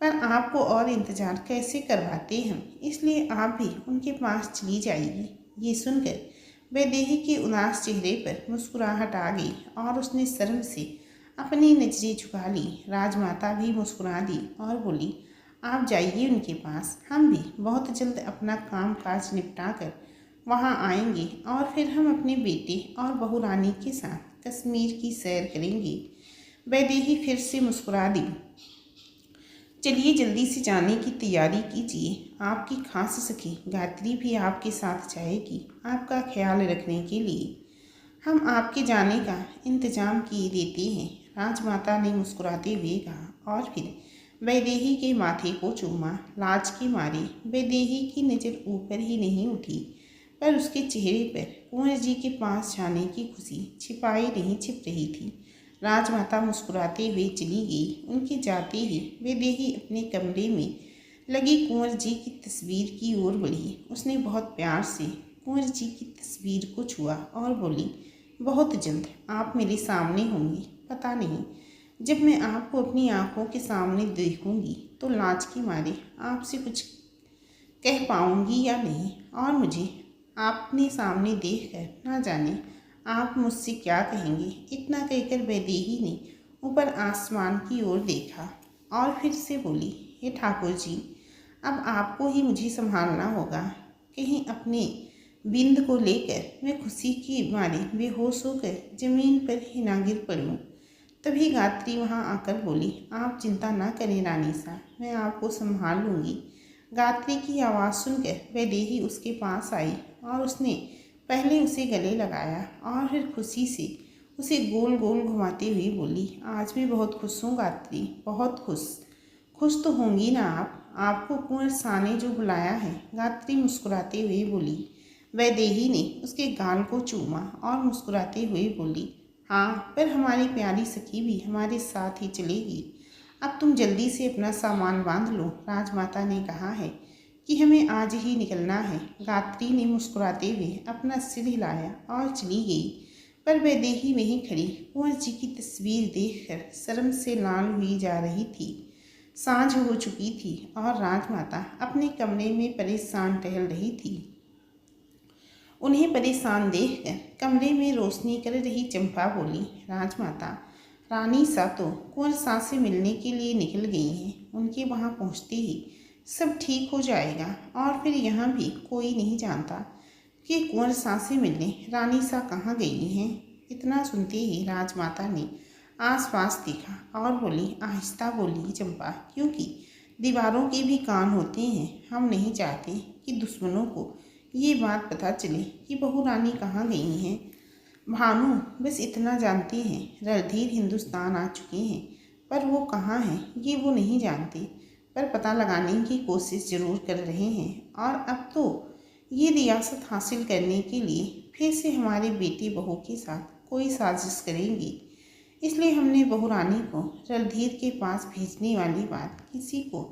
पर आपको और इंतज़ार कैसे करवाते हम, इसलिए आप भी उनके पास चली जाइए। ये सुनकर वैदेही के उदास चेहरे पर मुस्कुराहट आ गई और उसने शर्म से अपनी नजरें झुका ली। राजमाता भी मुस्कुरा दी और बोली, आप जाइए उनके पास, हम भी बहुत जल्द अपना काम काज निपटा कर वहाँ आएंगे और फिर हम अपने बेटे और बहू रानी के साथ कश्मीर की सैर करेंगे। वैदेही फिर से मुस्कुरा दी। चलिए जल्दी से जाने की तैयारी कीजिए। आपकी खास सखी गायत्री भी आपके साथ जाएगी आपका ख्याल रखने के लिए। हम आपके जाने का इंतजाम किए देते हैं, राजमाता ने मुस्कुराते हुए कहा और फिर वैदेही के माथे को चूमा। लाज के मारे वैदेही की नज़र ऊपर ही नहीं उठी, पर उसके चेहरे पर कुंवर जी के पास जाने की खुशी छिपाई नहीं छिप रही थी। राजमाता मुस्कुराते हुए चली गई। उनके जाते ही वैदेही अपने कमरे में लगी कुंवर जी की तस्वीर की ओर बढ़ी। उसने बहुत प्यार से कुंवर जी की तस्वीर को छुआ और बोली, बहुत जल्द आप मेरे सामने होंगी। पता नहीं जब मैं आपको अपनी आंखों के सामने देखूंगी तो लाज के मारे आपसे कुछ कह पाऊंगी या नहीं, और मुझे आपने सामने देखकर ना जाने आप मुझसे क्या कहेंगे। इतना कहकर वैदेही ने ऊपर आसमान की ओर देखा और फिर से बोली, हे ठाकुर जी, अब आपको ही मुझे संभालना होगा। कहीं अपने बिंद को लेकर मैं खुशी के मारे बेहोश होकर जमीन पर ही ना गिर पड़ूं। तभी गायत्री वहां आकर बोली, आप चिंता ना करें रानी सा, मैं आपको संभाल लूँगी। गायत्री की आवाज़ सुनकर वैदेही उसके पास आई और उसने पहले उसे गले लगाया और फिर खुशी से उसे गोल गोल घुमाते हुए बोली, आज मैं बहुत खुश हूँ गायत्री, बहुत खुश। खुश तो होंगी ना आप, आपको कुंवर शाह ने जो बुलाया है। गायत्री मुस्कुराते हुए बोली। वैदेही ने उसके गाल को चूमा और मुस्कुराते हुए बोली, हाँ, पर हमारी प्यारी सखी भी हमारे साथ ही चलेगी। अब तुम जल्दी से अपना सामान बांध लो, राजमाता ने कहा है कि हमें आज ही निकलना है। गायत्री ने मुस्कुराते हुए अपना सिर हिलाया और चली गई, पर वैदेही वहीं खड़ी कुंवर जी की तस्वीर देखकर शर्म से लाल हुई जा रही थी। सांझ हो चुकी थी और राजमाता अपने कमरे में परेशान टहल रही थी। उन्हें परेशान देखकर कमरे में रोशनी कर रही चंपा बोली, राजमाता, रानी सा तो कुंवर शाह से मिलने के लिए निकल गई हैं। उनके वहाँ पहुँचते ही सब ठीक हो जाएगा, और फिर यहाँ भी कोई नहीं जानता कि कुंवर शाह से मिलने रानी सा कहाँ गई हैं। इतना सुनते ही राजमाता ने आसपास देखा और बोली, आहिस्ता बोली चंपा, क्योंकि दीवारों के भी कान होते हैं। हम नहीं चाहते कि दुश्मनों को ये बात पता चले कि बहू रानी कहाँ गई हैं। भानु बस इतना जानते हैं, रणधीर हिंदुस्तान आ चुके हैं, पर वो कहाँ हैं ये वो नहीं जानते, पर पता लगाने की कोशिश ज़रूर कर रहे हैं। और अब तो ये रियासत हासिल करने के लिए फिर से हमारे बेटे बहू के साथ कोई साजिश करेंगे। इसलिए हमने बहू रानी को रणधीर के पास भेजने वाली बात किसी को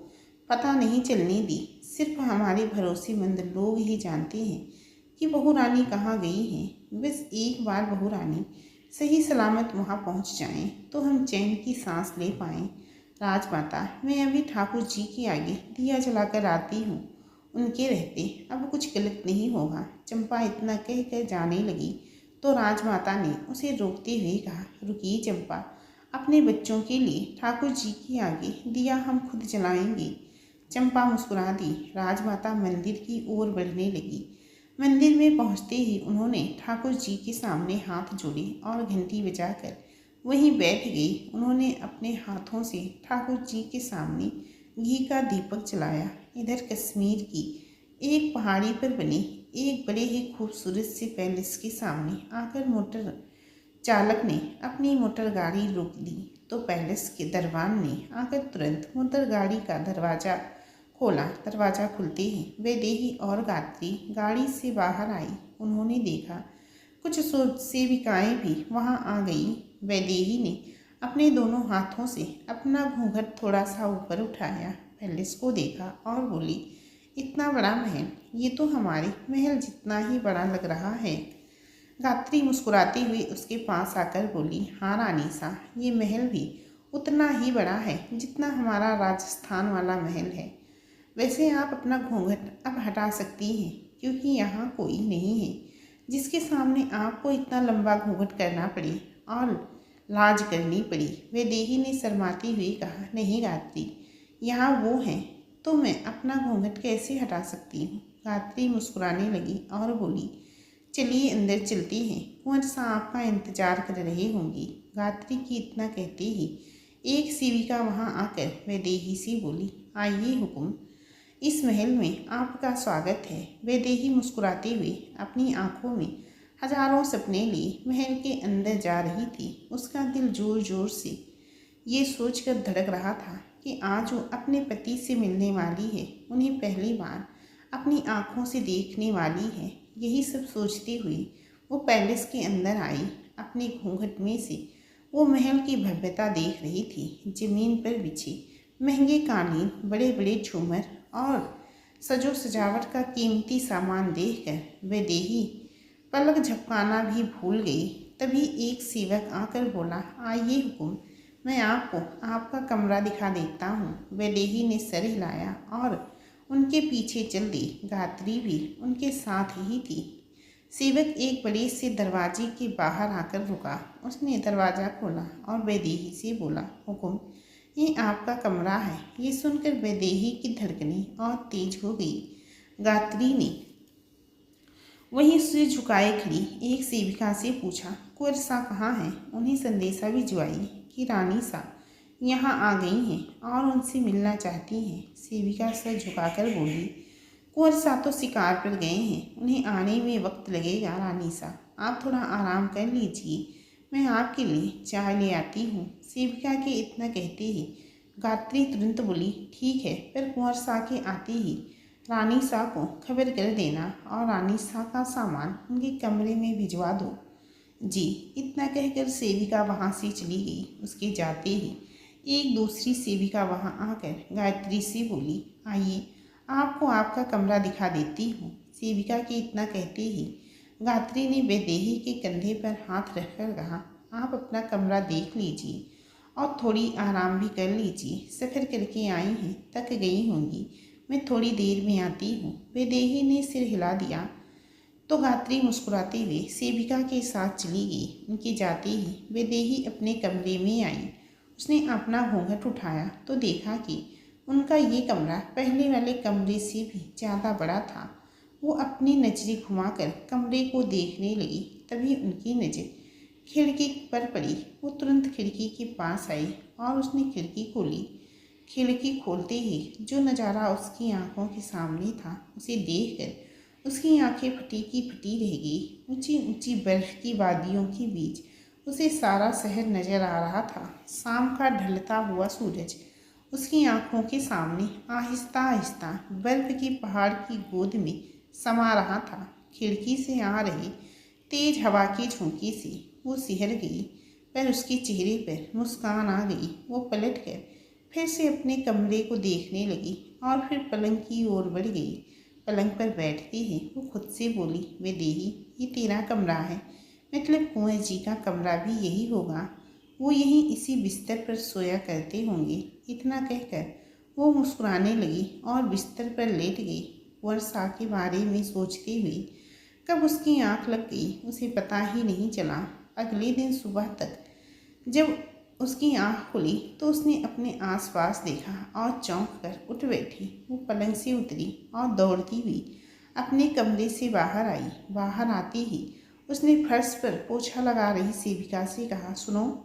पता नहीं चलने दी। सिर्फ हमारे भरोसेमंद लोग ही जानते हैं कि बहू रानी कहाँ गई हैं। बस एक बार बहू रानी सही सलामत वहाँ पहुँच जाएं तो हम चैन की सांस ले पाएं। राजमाता, मैं अभी ठाकुर जी के आगे दिया जलाकर आती हूँ। उनके रहते अब कुछ गलत नहीं होगा। चंपा इतना कह कर जाने लगी तो राजमाता ने उसे रोकते हुए कहा, रुकिए चंपा, अपने बच्चों के लिए ठाकुर जी के आगे दिया हम खुद जलाएंगे। चंपा मुस्कुरा दी। राजमाता मंदिर की ओर बढ़ने लगी। मंदिर में पहुंचते ही उन्होंने ठाकुर जी के सामने हाथ जोड़े और घंटी बजाकर वहीं बैठ गई। उन्होंने अपने हाथों से ठाकुर जी के सामने घी का दीपक जलाया। इधर कश्मीर की एक पहाड़ी पर बने एक बड़े ही खूबसूरत से पैलेस के सामने आकर मोटर चालक ने अपनी मोटर गाड़ी रोक दी तो पैलेस के दरबान ने आकर तुरंत मोटर गाड़ी का दरवाज़ा खोला। दरवाज़ा खुलते ही वैदेही और गायत्री गाड़ी से बाहर आई। उन्होंने देखा कुछ सेविकाएं भी वहां आ गई। वैदेही ने अपने दोनों हाथों से अपना घूंघट थोड़ा सा ऊपर उठाया, पैलेस को देखा और बोली, इतना बड़ा महल, ये तो हमारे महल जितना ही बड़ा लग रहा है। गायत्री मुस्कुराते हुए उसके पास आकर बोली, हाँ रानी सा, ये महल भी उतना ही बड़ा है जितना हमारा राजस्थान वाला महल है। वैसे आप अपना घूंघट अब हटा सकती हैं, क्योंकि यहाँ कोई नहीं है जिसके सामने आपको इतना लंबा घूंघट करना पड़े और लाज करनी पड़ी। वैदेही ने शर्माते हुए कहा, नहीं गायत्री, यहाँ वो हैं तो मैं अपना घूंघट कैसे हटा सकती हूँ। गायत्री मुस्कुराने लगी और बोली, चलिए अंदर चलती हैं, कुंवर शाह आपका इंतजार कर रहे होंगे। गायत्री की इतना कहते ही एक सेविका वहां आकर वैदेही से बोली, आइए हुकुम, इस महल में आपका स्वागत है। वैदेही मुस्कुराते हुए अपनी आंखों में हजारों सपने लिए महल के अंदर जा रही थी। उसका दिल जोर जोर से ये सोचकर धड़क रहा था कि आज वो अपने पति से मिलने वाली है, उन्हें पहली बार अपनी आंखों से देखने वाली है। यही सब सोचते हुए वो पैलेस के अंदर आई। अपने घूंघट में से वो महल की भव्यता देख रही थी। जमीन पर बिछे महंगे कालीन, बड़े बड़े झूमर और सजो सजावट का कीमती सामान देखकर वैदेही पलक झपकाना भी भूल गई। तभी एक सेवक आकर बोला, आइए हुकुम, मैं आपको आपका कमरा दिखा देता हूँ। वैदेही ने सर हिलाया और उनके पीछे चल दी। गायत्री भी उनके साथ ही थी। सेवक एक बड़े से दरवाजे के बाहर आकर रुका। उसने दरवाज़ा खोला और वैदेही से बोला, हुकुम, ये आपका कमरा है। ये सुनकर वैदेही की धड़कनें और तेज हो गई। गायत्री ने वहीं सिर झुकाए खड़ी एक सेविका से पूछा, कुंवर सा कहाँ हैं? उन्हें संदेशा भिजवाइए कि रानी सा यहाँ आ गई हैं और उनसे मिलना चाहती हैं। सेविका सर झुकाकर बोली, कुंवर सा तो शिकार पर गए हैं, उन्हें आने में वक्त लगेगा। रानी सा, आप थोड़ा आराम कर लीजिए, मैं आपके लिए चाय ले आती हूँ। सेविका के इतना कहते ही गायत्री तुरंत बोली, ठीक है, पर कुंवर सा के आते ही रानी सा को खबर कर देना और रानी सा का सामान उनके कमरे में भिजवा दो। जी। इतना कहकर सेविका वहाँ से चली गई। उसके जाते ही एक दूसरी सेविका वहाँ आकर गायत्री से बोली, आइए, आपको आपका कमरा दिखा देती हूँ। सेविका के इतना कहते ही गायत्री ने वैदेही के कंधे पर हाथ रखकर कहा, आप अपना कमरा देख लीजिए और थोड़ी आराम भी कर लीजिए। सफ़र करके आई हैं, थक गई होंगी, मैं थोड़ी देर में आती हूँ। वैदेही ने सिर हिला दिया तो गायत्री मुस्कुराते हुए सेविका के साथ चली गई। उनके जाते ही वैदेही अपने कमरे में आई। उसने अपना घूंघट उठाया तो देखा कि उनका ये कमरा पहले वाले कमरे से भी ज़्यादा बड़ा था। वो अपनी नज़रें घुमाकर कमरे को देखने लगी। तभी उनकी नज़र खिड़की पर पड़ी। वो तुरंत खिड़की के पास आई और उसने खिड़की खोली। खिड़की खोलते ही जो नज़ारा उसकी आंखों के सामने था, उसे देखकर उसकी आंखें फटी की फटी रह गई। ऊंची ऊंची बर्फ की वादियों के बीच उसे सारा शहर नजर आ रहा था। शाम का ढलता हुआ सूरज उसकी आंखों के सामने आहिस्ता आहिस्ता बर्फ के पहाड़ की गोद में समा रहा था। खिड़की से आ रही तेज हवा के झोंके से वो सिहर गई, पर उसके चेहरे पर मुस्कान आ गई। वो पलट कर फिर से अपने कमरे को देखने लगी और फिर पलंग की ओर बढ़ गई। पलंग पर बैठते ही वो खुद से बोली, वैदेही, ये तेरा कमरा है, मतलब कुंवर जी का कमरा भी यही होगा। वो यहीं इसी बिस्तर पर सोया करते होंगे। इतना कहकर वो मुस्कुराने लगी और बिस्तर पर लेट गई। वर्षा के बारे में सोचते हुए कब उसकी आंख लग गई उसे पता ही नहीं चला। अगले दिन सुबह तक जब उसकी आंख खुली तो उसने अपने आसपास देखा और चौंक कर उठ बैठी। वो पलंग से उतरी और दौड़ती हुई अपने कमरे से बाहर आई। बाहर आते ही उसने फर्श पर पोछा लगा रही सेविका से कहा, सुनो।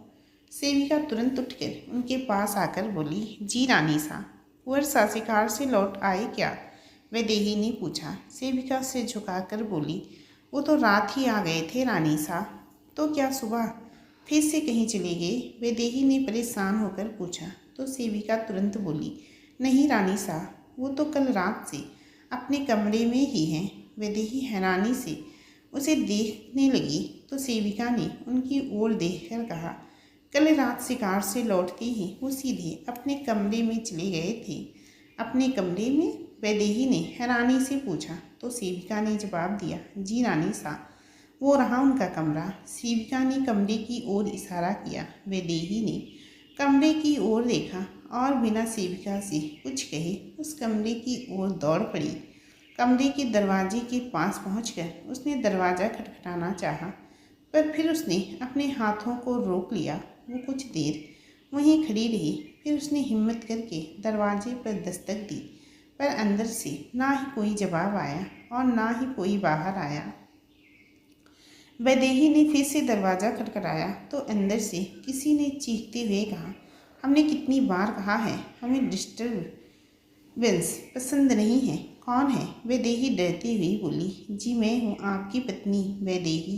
सेविका तुरंत उठकर उनके पास आकर बोली, जी रानी सा, वर्षा शिकार से लौट आए क्या? वैदेही ने पूछा। सेविका से झुकाकर बोली, वो तो रात ही आ गए थे रानी सा। तो क्या सुबह फिर से कहीं चले गए? वैदेही ने परेशान होकर पूछा। तो सेविका तुरंत बोली, नहीं रानी सा, वो तो कल रात से अपने कमरे में ही हैं। वैदेही हैरानी से उसे देखने लगी तो सेविका ने उनकी ओर देखकर कहा, कल रात शिकार से लौटते ही वो सीधे अपने कमरे में चले गए थे। अपने कमरे में? वैदेही ने हैरानी से पूछा। तो सेविका ने जवाब दिया, जी रानी सा, वो रहा उनका कमरा। सेविका ने कमरे की ओर इशारा किया। वैदेही ने कमरे की ओर देखा और बिना सेविका से कुछ कहे उस कमरे की ओर दौड़ पड़ी। कमरे के दरवाजे के पास पहुंचकर उसने दरवाज़ा खटखटाना चाहा, पर फिर उसने अपने हाथों को रोक लिया। वो कुछ देर वहीं खड़ी रही, फिर उसने हिम्मत करके दरवाजे पर दस्तक दी, पर अंदर से ना ही कोई जवाब आया और ना ही कोई बाहर आया। वैदेही ने फिर से दरवाज़ा खटखटाया तो अंदर से किसी ने चीखते हुए कहा, हमने कितनी बार कहा है, हमें डिस्टर्बेंस पसंद नहीं है। कौन है? वैदेही डरते हुए बोली। जी मैं हूँ, आपकी पत्नी वैदेही।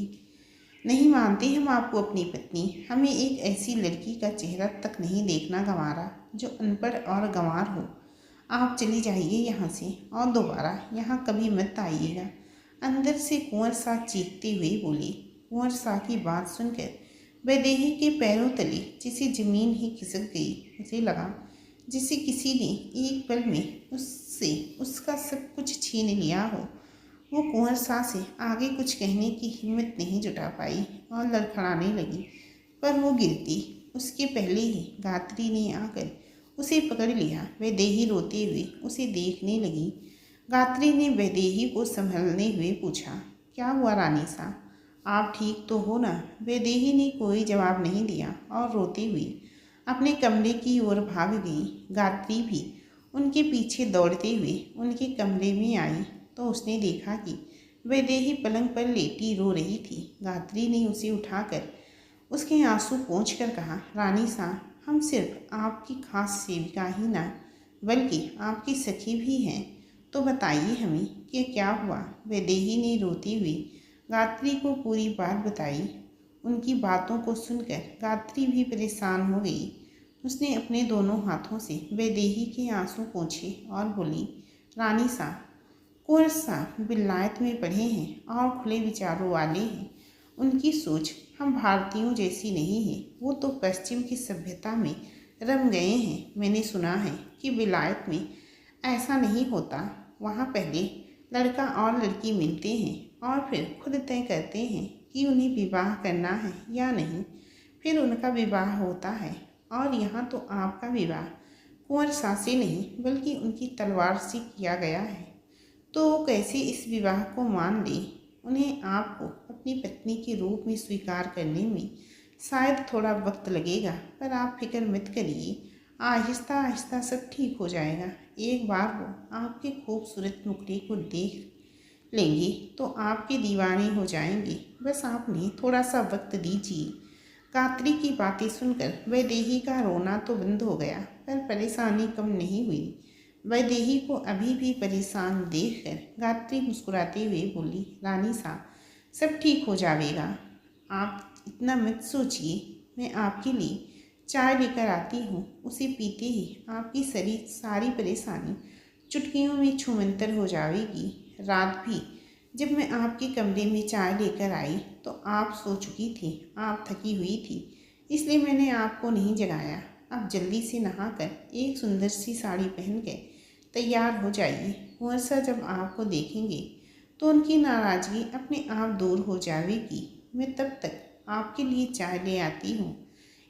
नहीं मानते हम आपको अपनी पत्नी। हमें एक ऐसी लड़की का चेहरा तक नहीं देखना गंवारा जो अनपढ़ और गंवार हो। आप चली जाइए यहाँ से और दोबारा यहाँ कभी मत आइएगा। अंदर से कुंवर सा चीखते हुए बोली। कुंवर सा की बात सुनकर वैदेही के पैरों तले जैसे जमीन ही खिसक गई। उसे लगा जिसे किसी ने एक पल में उससे उसका सब कुछ छीन लिया हो। वो कुंवर सा से आगे कुछ कहने की हिम्मत नहीं जुटा पाई और लड़खड़ाने लगी, पर वो गिरती उसके पहले ही गात्री ने आकर उसे पकड़ लिया। वैदेही रोते हुए उसे देखने लगी। गात्री ने वैदेही को संभलने हुए पूछा, क्या हुआ रानी सा, आप ठीक तो हो ना? वैदेही ने कोई जवाब नहीं दिया और रोती हुई अपने कमरे की ओर भाग गई। गात्री भी उनके पीछे दौड़ते हुए उनके कमरे में आई तो उसने देखा कि वैदेही पलंग पर लेटी रो रही थी। गात्री ने उसे उठाकर उसके आंसू पोंछकर कहा, रानी सा, हम सिर्फ आपकी खास सेविका ही ना बल्कि आपकी सखी भी हैं, तो बताइए हमें कि क्या हुआ। वैदेही ने रोती हुई गात्री को पूरी बात बताई। उनकी बातों को सुनकर गात्री भी परेशान हो गई। उसने अपने दोनों हाथों से वैदेही के आंसू पोंछे और बोली, रानी सा, कुंवर साहब विलायत में पढ़े हैं और खुले विचारों वाले हैं। उनकी सोच हम भारतीयों जैसी नहीं है। वो तो पश्चिम की सभ्यता में रम गए हैं। मैंने सुना है कि विलायत में ऐसा नहीं होता। वहाँ पहले लड़का और लड़की मिलते हैं और फिर खुद तय करते हैं कि उन्हें विवाह करना है या नहीं। फिर उनका विवाह होता है। और यहाँ तो आपका विवाह कुंवर सा से नहीं बल्कि उनकी तलवार से किया गया है, तो वो कैसे इस विवाह को मान ले? उन्हें आपको अपनी पत्नी के रूप में स्वीकार करने में शायद थोड़ा वक्त लगेगा, पर आप फिक्र मत करिए, आहिस्ता आहिस्ता सब ठीक हो जाएगा। एक बार वो आपके खूबसूरत मुखड़े को देख लेंगे तो आपके दीवाने हो जाएंगे। बस आपने थोड़ा सा वक्त दीजिए। गात्री की बातें सुनकर वैदेही का रोना तो बंद हो गया, पर परेशानी कम नहीं हुई। वैदेही को अभी भी परेशान देखकर गात्री मुस्कुराते हुए बोली, रानी सा, सब ठीक हो जाएगा, आप इतना मत सोचिए। मैं आपके लिए चाय लेकर आती हूँ। उसे पीते ही आपकी सारी परेशानी चुटकियों में छूमंतर हो जाएगी। रात भी जब मैं आपके कमरे में चाय लेकर आई तो आप सो चुकी थी, आप थकी हुई थी, इसलिए मैंने आपको नहीं जगाया। अब जल्दी से नहाकर एक सुंदर सी साड़ी पहन के तैयार हो जाइए। कुंवर सा जब आपको देखेंगे तो उनकी नाराज़गी अपने आप दूर हो जाएगी। मैं तब तक आपके लिए चाय ले आती हूँ।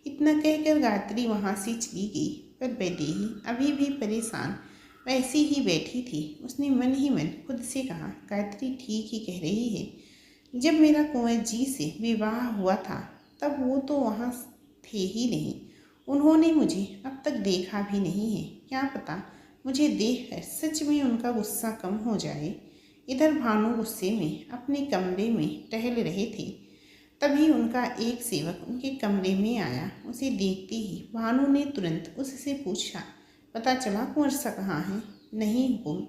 इतना कहकर गायत्री वहाँ से चली गई, पर वैदेही अभी भी परेशान वैसी ही बैठी थी। उसने मन ही मन खुद से कहा, गायत्री ठीक ही कह रही है। जब मेरा कुंवर जी से विवाह हुआ था तब वो तो वहाँ थे ही नहीं। उन्होंने मुझे अब तक देखा भी नहीं है। क्या पता मुझे देखकर सच में उनका गुस्सा कम हो जाए। इधर भानु गुस्से में अपने कमरे में टहल रहे थे। तभी उनका एक सेवक उनके कमरे में आया। उसे देखते ही भानु ने तुरंत उससे पूछा, पता चला कुंवर सा कहाँ है? नहीं हुकुम,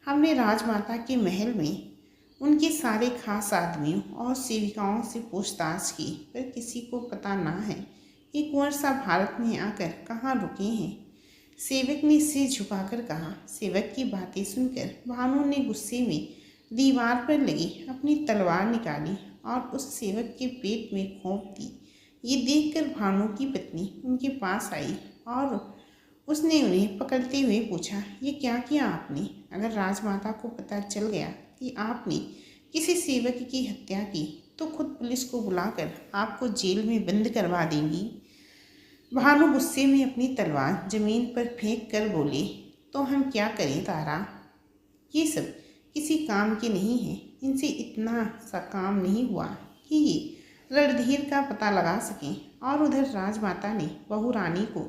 हमने राजमाता के महल में उनके सारे खास आदमियों और सेविकाओं से पूछताछ की, पर किसी को पता ना है कि कुंवर सा भारत में आकर कहाँ रुके हैं। सेवक ने सिर झुकाकर कहा। सेवक की बातें सुनकर भानु ने गुस्से में दीवार पर लगी अपनी तलवार निकाली और उस सेवक के पेट में घोंप दी। ये देखकर भानु की पत्नी उनके पास आई और उसने उन्हें पकड़ते हुए पूछा, ये क्या किया आपने? अगर राजमाता को पता चल गया कि आपने किसी सेवक की हत्या की तो खुद पुलिस को बुलाकर आपको जेल में बंद करवा देंगी। भानु गुस्से में अपनी तलवार जमीन पर फेंक कर बोले, तो हम क्या करें तारा? ये सब किसी काम के नहीं हैं। इनसे इतना सा काम नहीं हुआ कि ये रणधीर का पता लगा सकें। और उधर राजमाता ने बहू रानी को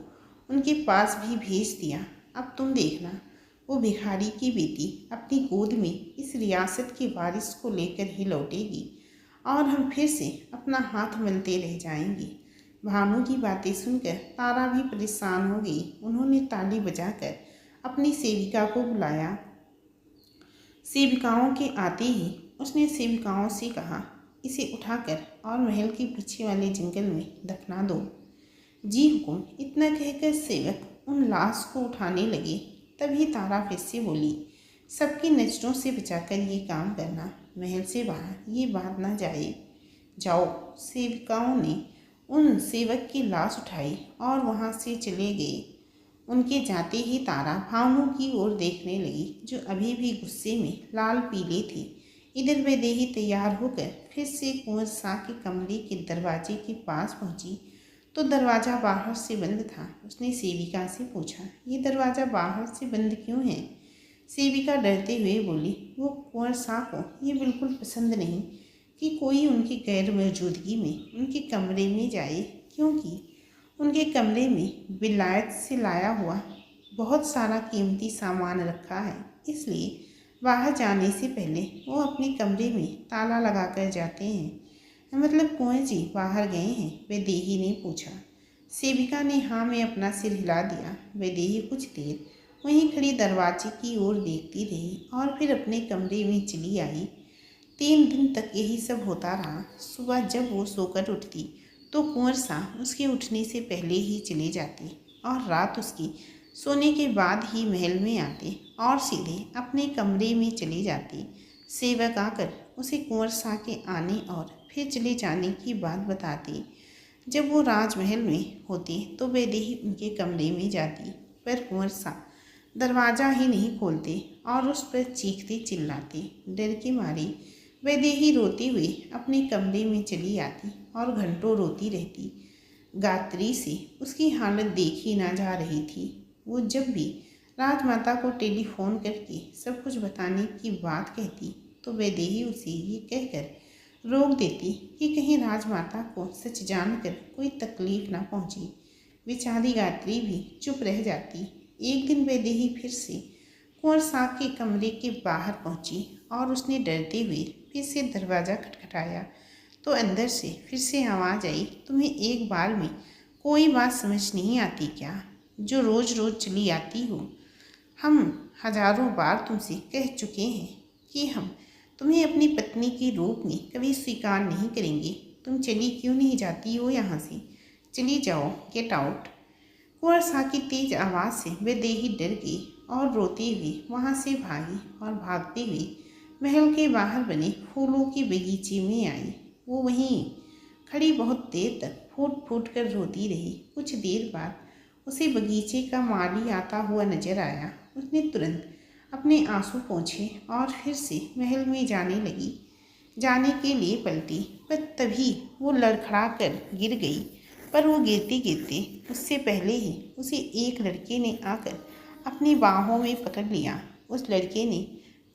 उनके पास भी भेज दिया। अब तुम देखना, वो भिखारी की बेटी अपनी गोद में इस रियासत के वारिस को लेकर ही लौटेगी और हम फिर से अपना हाथ मलते रह जाएंगे। भानु की बातें सुनकर तारा भी परेशान हो गई। उन्होंने ताली बजाकर अपनी सेविका को बुलाया। सेविकाओं के आते ही उसने सेविकाओं से कहा, इसे उठाकर और महल के पीछे वाले जंगल में दफना दो। जी हुकुम। इतना कहकर सेवक उन लाश को उठाने लगे। तभी तारा फिर से बोली, सबकी नजरों से बचाकर ये काम करना, महल से बाहर ये बात ना जाए। जाओ। सेविकाओं ने उन सेवक की लाश उठाई और वहाँ से चले गए। उनके जाते ही तारा भानु की ओर देखने लगी, जो अभी भी गुस्से में लाल पीले थी। इधर वैदेही तैयार होकर फिर से कुंवर शाह के कमरे के दरवाजे के पास पहुंची तो दरवाज़ा बाहर से बंद था। उसने सेविका से पूछा, ये दरवाज़ा बाहर से बंद क्यों है? सेविका डरते हुए बोली, वो कुंवर शाह को ये बिल्कुल पसंद नहीं कि कोई उनकी गैर मौजूदगी में उनके कमरे में जाए, क्योंकि उनके कमरे में विलायत से लाया हुआ बहुत सारा कीमती सामान रखा है। इसलिए बाहर जाने से पहले वो अपने कमरे में ताला लगाकर जाते हैं। मतलब कुंवर जी बाहर गए हैं? वैदेही ने पूछा। सेविका ने हाँ में अपना सिर हिला दिया। वैदेही कुछ देर वहीं खड़ी दरवाजे की ओर देखती रही और फिर अपने कमरे में चली आई। 3 दिन तक यही सब होता रहा। सुबह जब वो सोकर उठती तो कुंवर शाह उसके उठने से पहले ही चले जाते और रात उसकी सोने के बाद ही महल में आते और सीधे अपने कमरे में चले जाते। सेवक आकर उसे कुंवर शाह के आने और फिर चले जाने की बात बताते। जब वो राजमहल में होते तो वैदेही उनके कमरे में जाती, पर कुंवर शाह दरवाज़ा ही नहीं खोलते और उस पर चीखते चिल्लाते। डर के मारे वैदेही रोते हुए अपने कमरे में चली आती और घंटों रोती रहती। गायत्री से उसकी हालत देखी ना जा रही थी। वो जब भी राजमाता को टेलीफोन करके सब कुछ बताने की बात कहती तो वैदेही उसे ये कहकर रोक देती कि कहीं राजमाता को सच जानकर कोई तकलीफ ना पहुंचे। बेचारी गायत्री भी चुप रह जाती। एक दिन वैदेही फिर से कुंवर शाह के कमरे के बाहर पहुंची और उसने डरते हुए फिर से दरवाज़ा खटखटाया तो अंदर से फिर से आवाज़ आई, तुम्हें एक बार में कोई बात समझ नहीं आती क्या, जो रोज़ रोज़ चली आती हो? हम हजारों बार तुमसे कह चुके हैं कि हम तुम्हें अपनी पत्नी के रूप में कभी स्वीकार नहीं करेंगे। तुम चली क्यों नहीं जाती हो यहाँ से? चली जाओ, गेट आउट। कुंवर शाह की तेज आवाज़ से वैदेही डर गई और रोते हुए वहाँ से भागी और भागते हुए महल के बाहर बने फूलों के बगीचे में आई। वो वहीं खड़ी बहुत देर तक फूट फूट कर रोती रही। कुछ देर बाद उसे बगीचे का माली आता हुआ नजर आया। उसने तुरंत अपने आंसू पोंछे और फिर से महल में जाने के लिए पलटी, पर तभी वो लड़खड़ा कर गिर गई। पर वो गिरते गिरते उससे पहले ही उसे एक लड़के ने आकर अपनी बाहों में पकड़ लिया। उस लड़के ने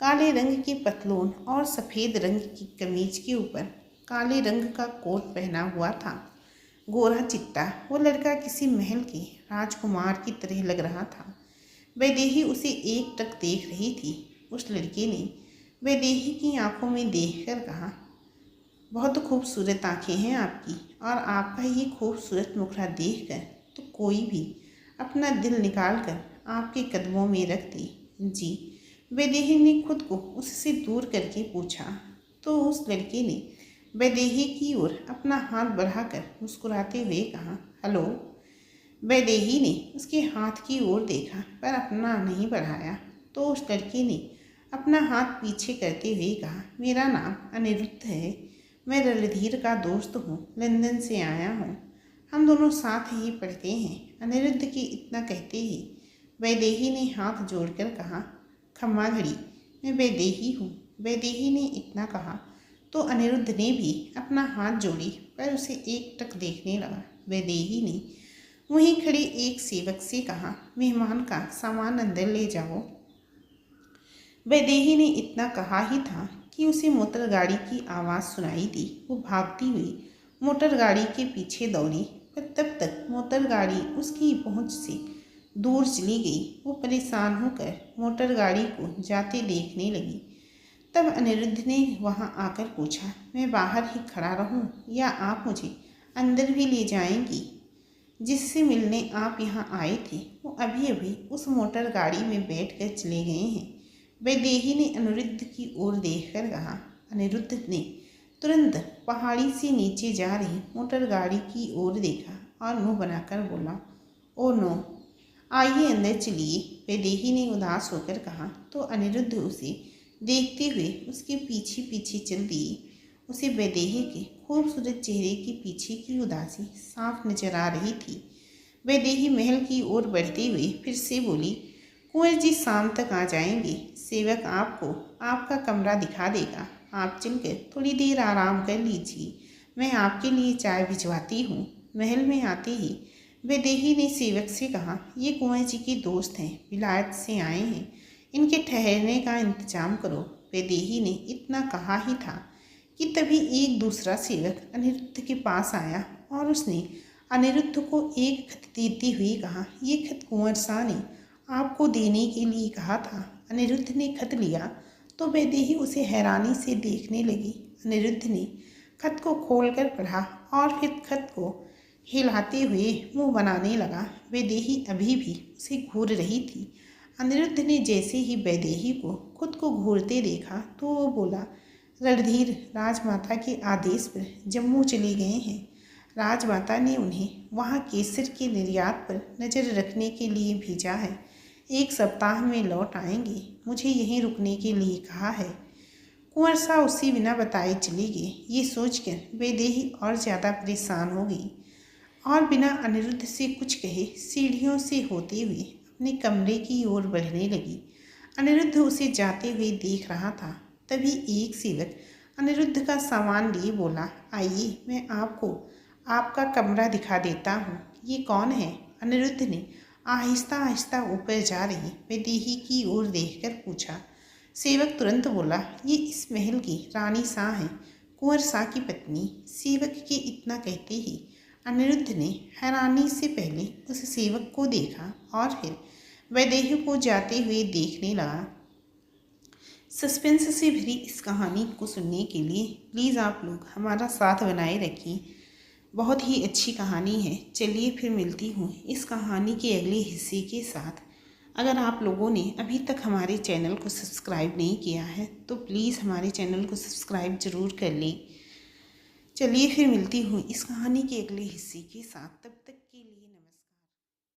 काले रंग के पतलून और सफ़ेद रंग की कमीज के ऊपर काले रंग का कोट पहना हुआ था। गोरा चिट्टा वो लड़का किसी महल के राजकुमार की तरह लग रहा था। वैदेही उसे एक टक देख रही थी। उस लड़के ने वैदेही की आंखों में देखकर कहा, बहुत खूबसूरत आंखें हैं आपकी, और आपका ये खूबसूरत मुखड़ा देखकर तो कोई भी अपना दिल निकाल कर आपके कदमों में रख दे। जी, वैदेही ने खुद को उससे दूर करके पूछा तो उस लड़के ने वैदेही की ओर अपना हाथ बढ़ाकर मुस्कुराते हुए कहा, हेलो। वैदेही ने उसके हाथ की ओर देखा पर अपना नहीं बढ़ाया तो उस लड़के ने अपना हाथ पीछे करते हुए कहा, मेरा नाम अनिरुद्ध है, मैं रणधीर का दोस्त हूँ, लंदन से आया हूँ, हम दोनों साथ ही पढ़ते हैं। अनिरुद्ध के इतना कहते ही वैदेही ने हाथ जोड़कर कहा, खम्मा घड़ी, मैं वैदेही हूँ। वैदेही ने इतना कहा तो अनिरुद्ध ने भी अपना हाथ जोड़ी पर उसे एक टक देखने लगा। वैदेही ने वहीं खड़े एक सेवक से कहा, मेहमान का सामान अंदर ले जाओ। वैदेही ने इतना कहा ही था कि उसे मोटर गाड़ी की आवाज़ सुनाई दी। वो भागती हुई मोटर गाड़ी के पीछे दौड़ी, पर तब तक मोटर गाड़ी उसकी पहुंच से दूर चली गई। वो परेशान होकर मोटर गाड़ी को जाते देखने लगी। तब अनिरुद्ध ने वहां आकर पूछा, मैं बाहर ही खड़ा रहूं या आप मुझे अंदर भी ले जाएंगी। जिससे मिलने आप यहाँ आए थे वो अभी अभी उस मोटर गाड़ी में बैठकर चले गए हैं। वैदेही ने अनिरुद्ध की ओर देखकर कहा। अनिरुद्ध ने तुरंत पहाड़ी से नीचे जा रही मोटर गाड़ी की ओर देखा और मुंह बनाकर बोला, ओ नो, आइए अंदर चलिए। वैदेही ने उदास होकर कहा तो अनिरुद्ध उसे देखते हुए उसके पीछे पीछे चल दिए। उसे वैदेही के खूबसूरत चेहरे के पीछे की उदासी साफ नजर आ रही थी। वैदेही महल की ओर बढ़ते हुए फिर से बोली, कुंवर जी शाम तक आ जाएंगे। सेवक आपको आपका कमरा दिखा देगा। आप चलकर थोड़ी देर आराम कर लीजिए, मैं आपके लिए चाय भिजवाती हूँ। महल में आते ही वैदेही ने सेवक से कहा, ये कुंवर जी के दोस्त हैं, विलायत से आए हैं, इनके ठहरने का इंतजाम करो। वैदेही ने इतना कहा ही था कि तभी एक दूसरा सेवक अनिरुद्ध के पास आया और उसने अनिरुद्ध को एक खत देते हुए कहा, ये खत कुंवर शाह ने आपको देने के लिए कहा था। अनिरुद्ध ने खत लिया तो वैदेही उसे हैरानी से देखने लगी। अनिरुद्ध ने खत को खोलकर पढ़ा और फिर खत को हिलाते हुए मुंह बनाने लगा। वैदेही अभी भी उसे घूर रही थी। अनिरुद्ध ने जैसे ही वैदेही को खुद को घूरते देखा तो वो बोला, रणधीर राजमाता के आदेश पर जम्मू चले गए हैं। राजमाता ने उन्हें वहाँ केसर के निर्यात पर नज़र रखने के लिए भेजा है। 1 सप्ताह में लौट आएंगे। मुझे यहीं रुकने के लिए कहा है। कुंवर शाह उसी बिना बताए चले गए। ये सोचकर वैदेही और ज़्यादा परेशान हो गई और बिना अनिरुद्ध से कुछ कहे सीढ़ियों से होते हुए अपने कमरे की ओर बढ़ने लगी। अनिरुद्ध उसे जाते हुए देख रहा था। तभी एक सेवक अनिरुद्ध का सामान लिए बोला, आइए मैं आपको आपका कमरा दिखा देता हूँ। ये कौन है? अनिरुद्ध ने आहिस्ता आहिस्ता ऊपर जा रही वैदेही की ओर देखकर पूछा। सेवक तुरंत बोला, ये इस महल की रानी शाह हैं, कुंवर शाह की पत्नी। सेवक के इतना कहते ही अनिरुद्ध ने हैरानी से पहले उस सेवक को देखा और फिर वैदेही को जाते हुए देखने लगा। सस्पेंस से भरी इस कहानी को सुनने के लिए प्लीज़ आप लोग हमारा साथ बनाए रखिए। बहुत ही अच्छी कहानी है। चलिए फिर मिलती हूँ इस कहानी के अगले हिस्से के साथ। अगर आप लोगों ने अभी तक हमारे चैनल को सब्सक्राइब नहीं किया है तो प्लीज़ हमारे चैनल को सब्सक्राइब ज़रूर कर लें। चलिए फिर मिलती हूँ इस कहानी के अगले हिस्से के साथ। तब तक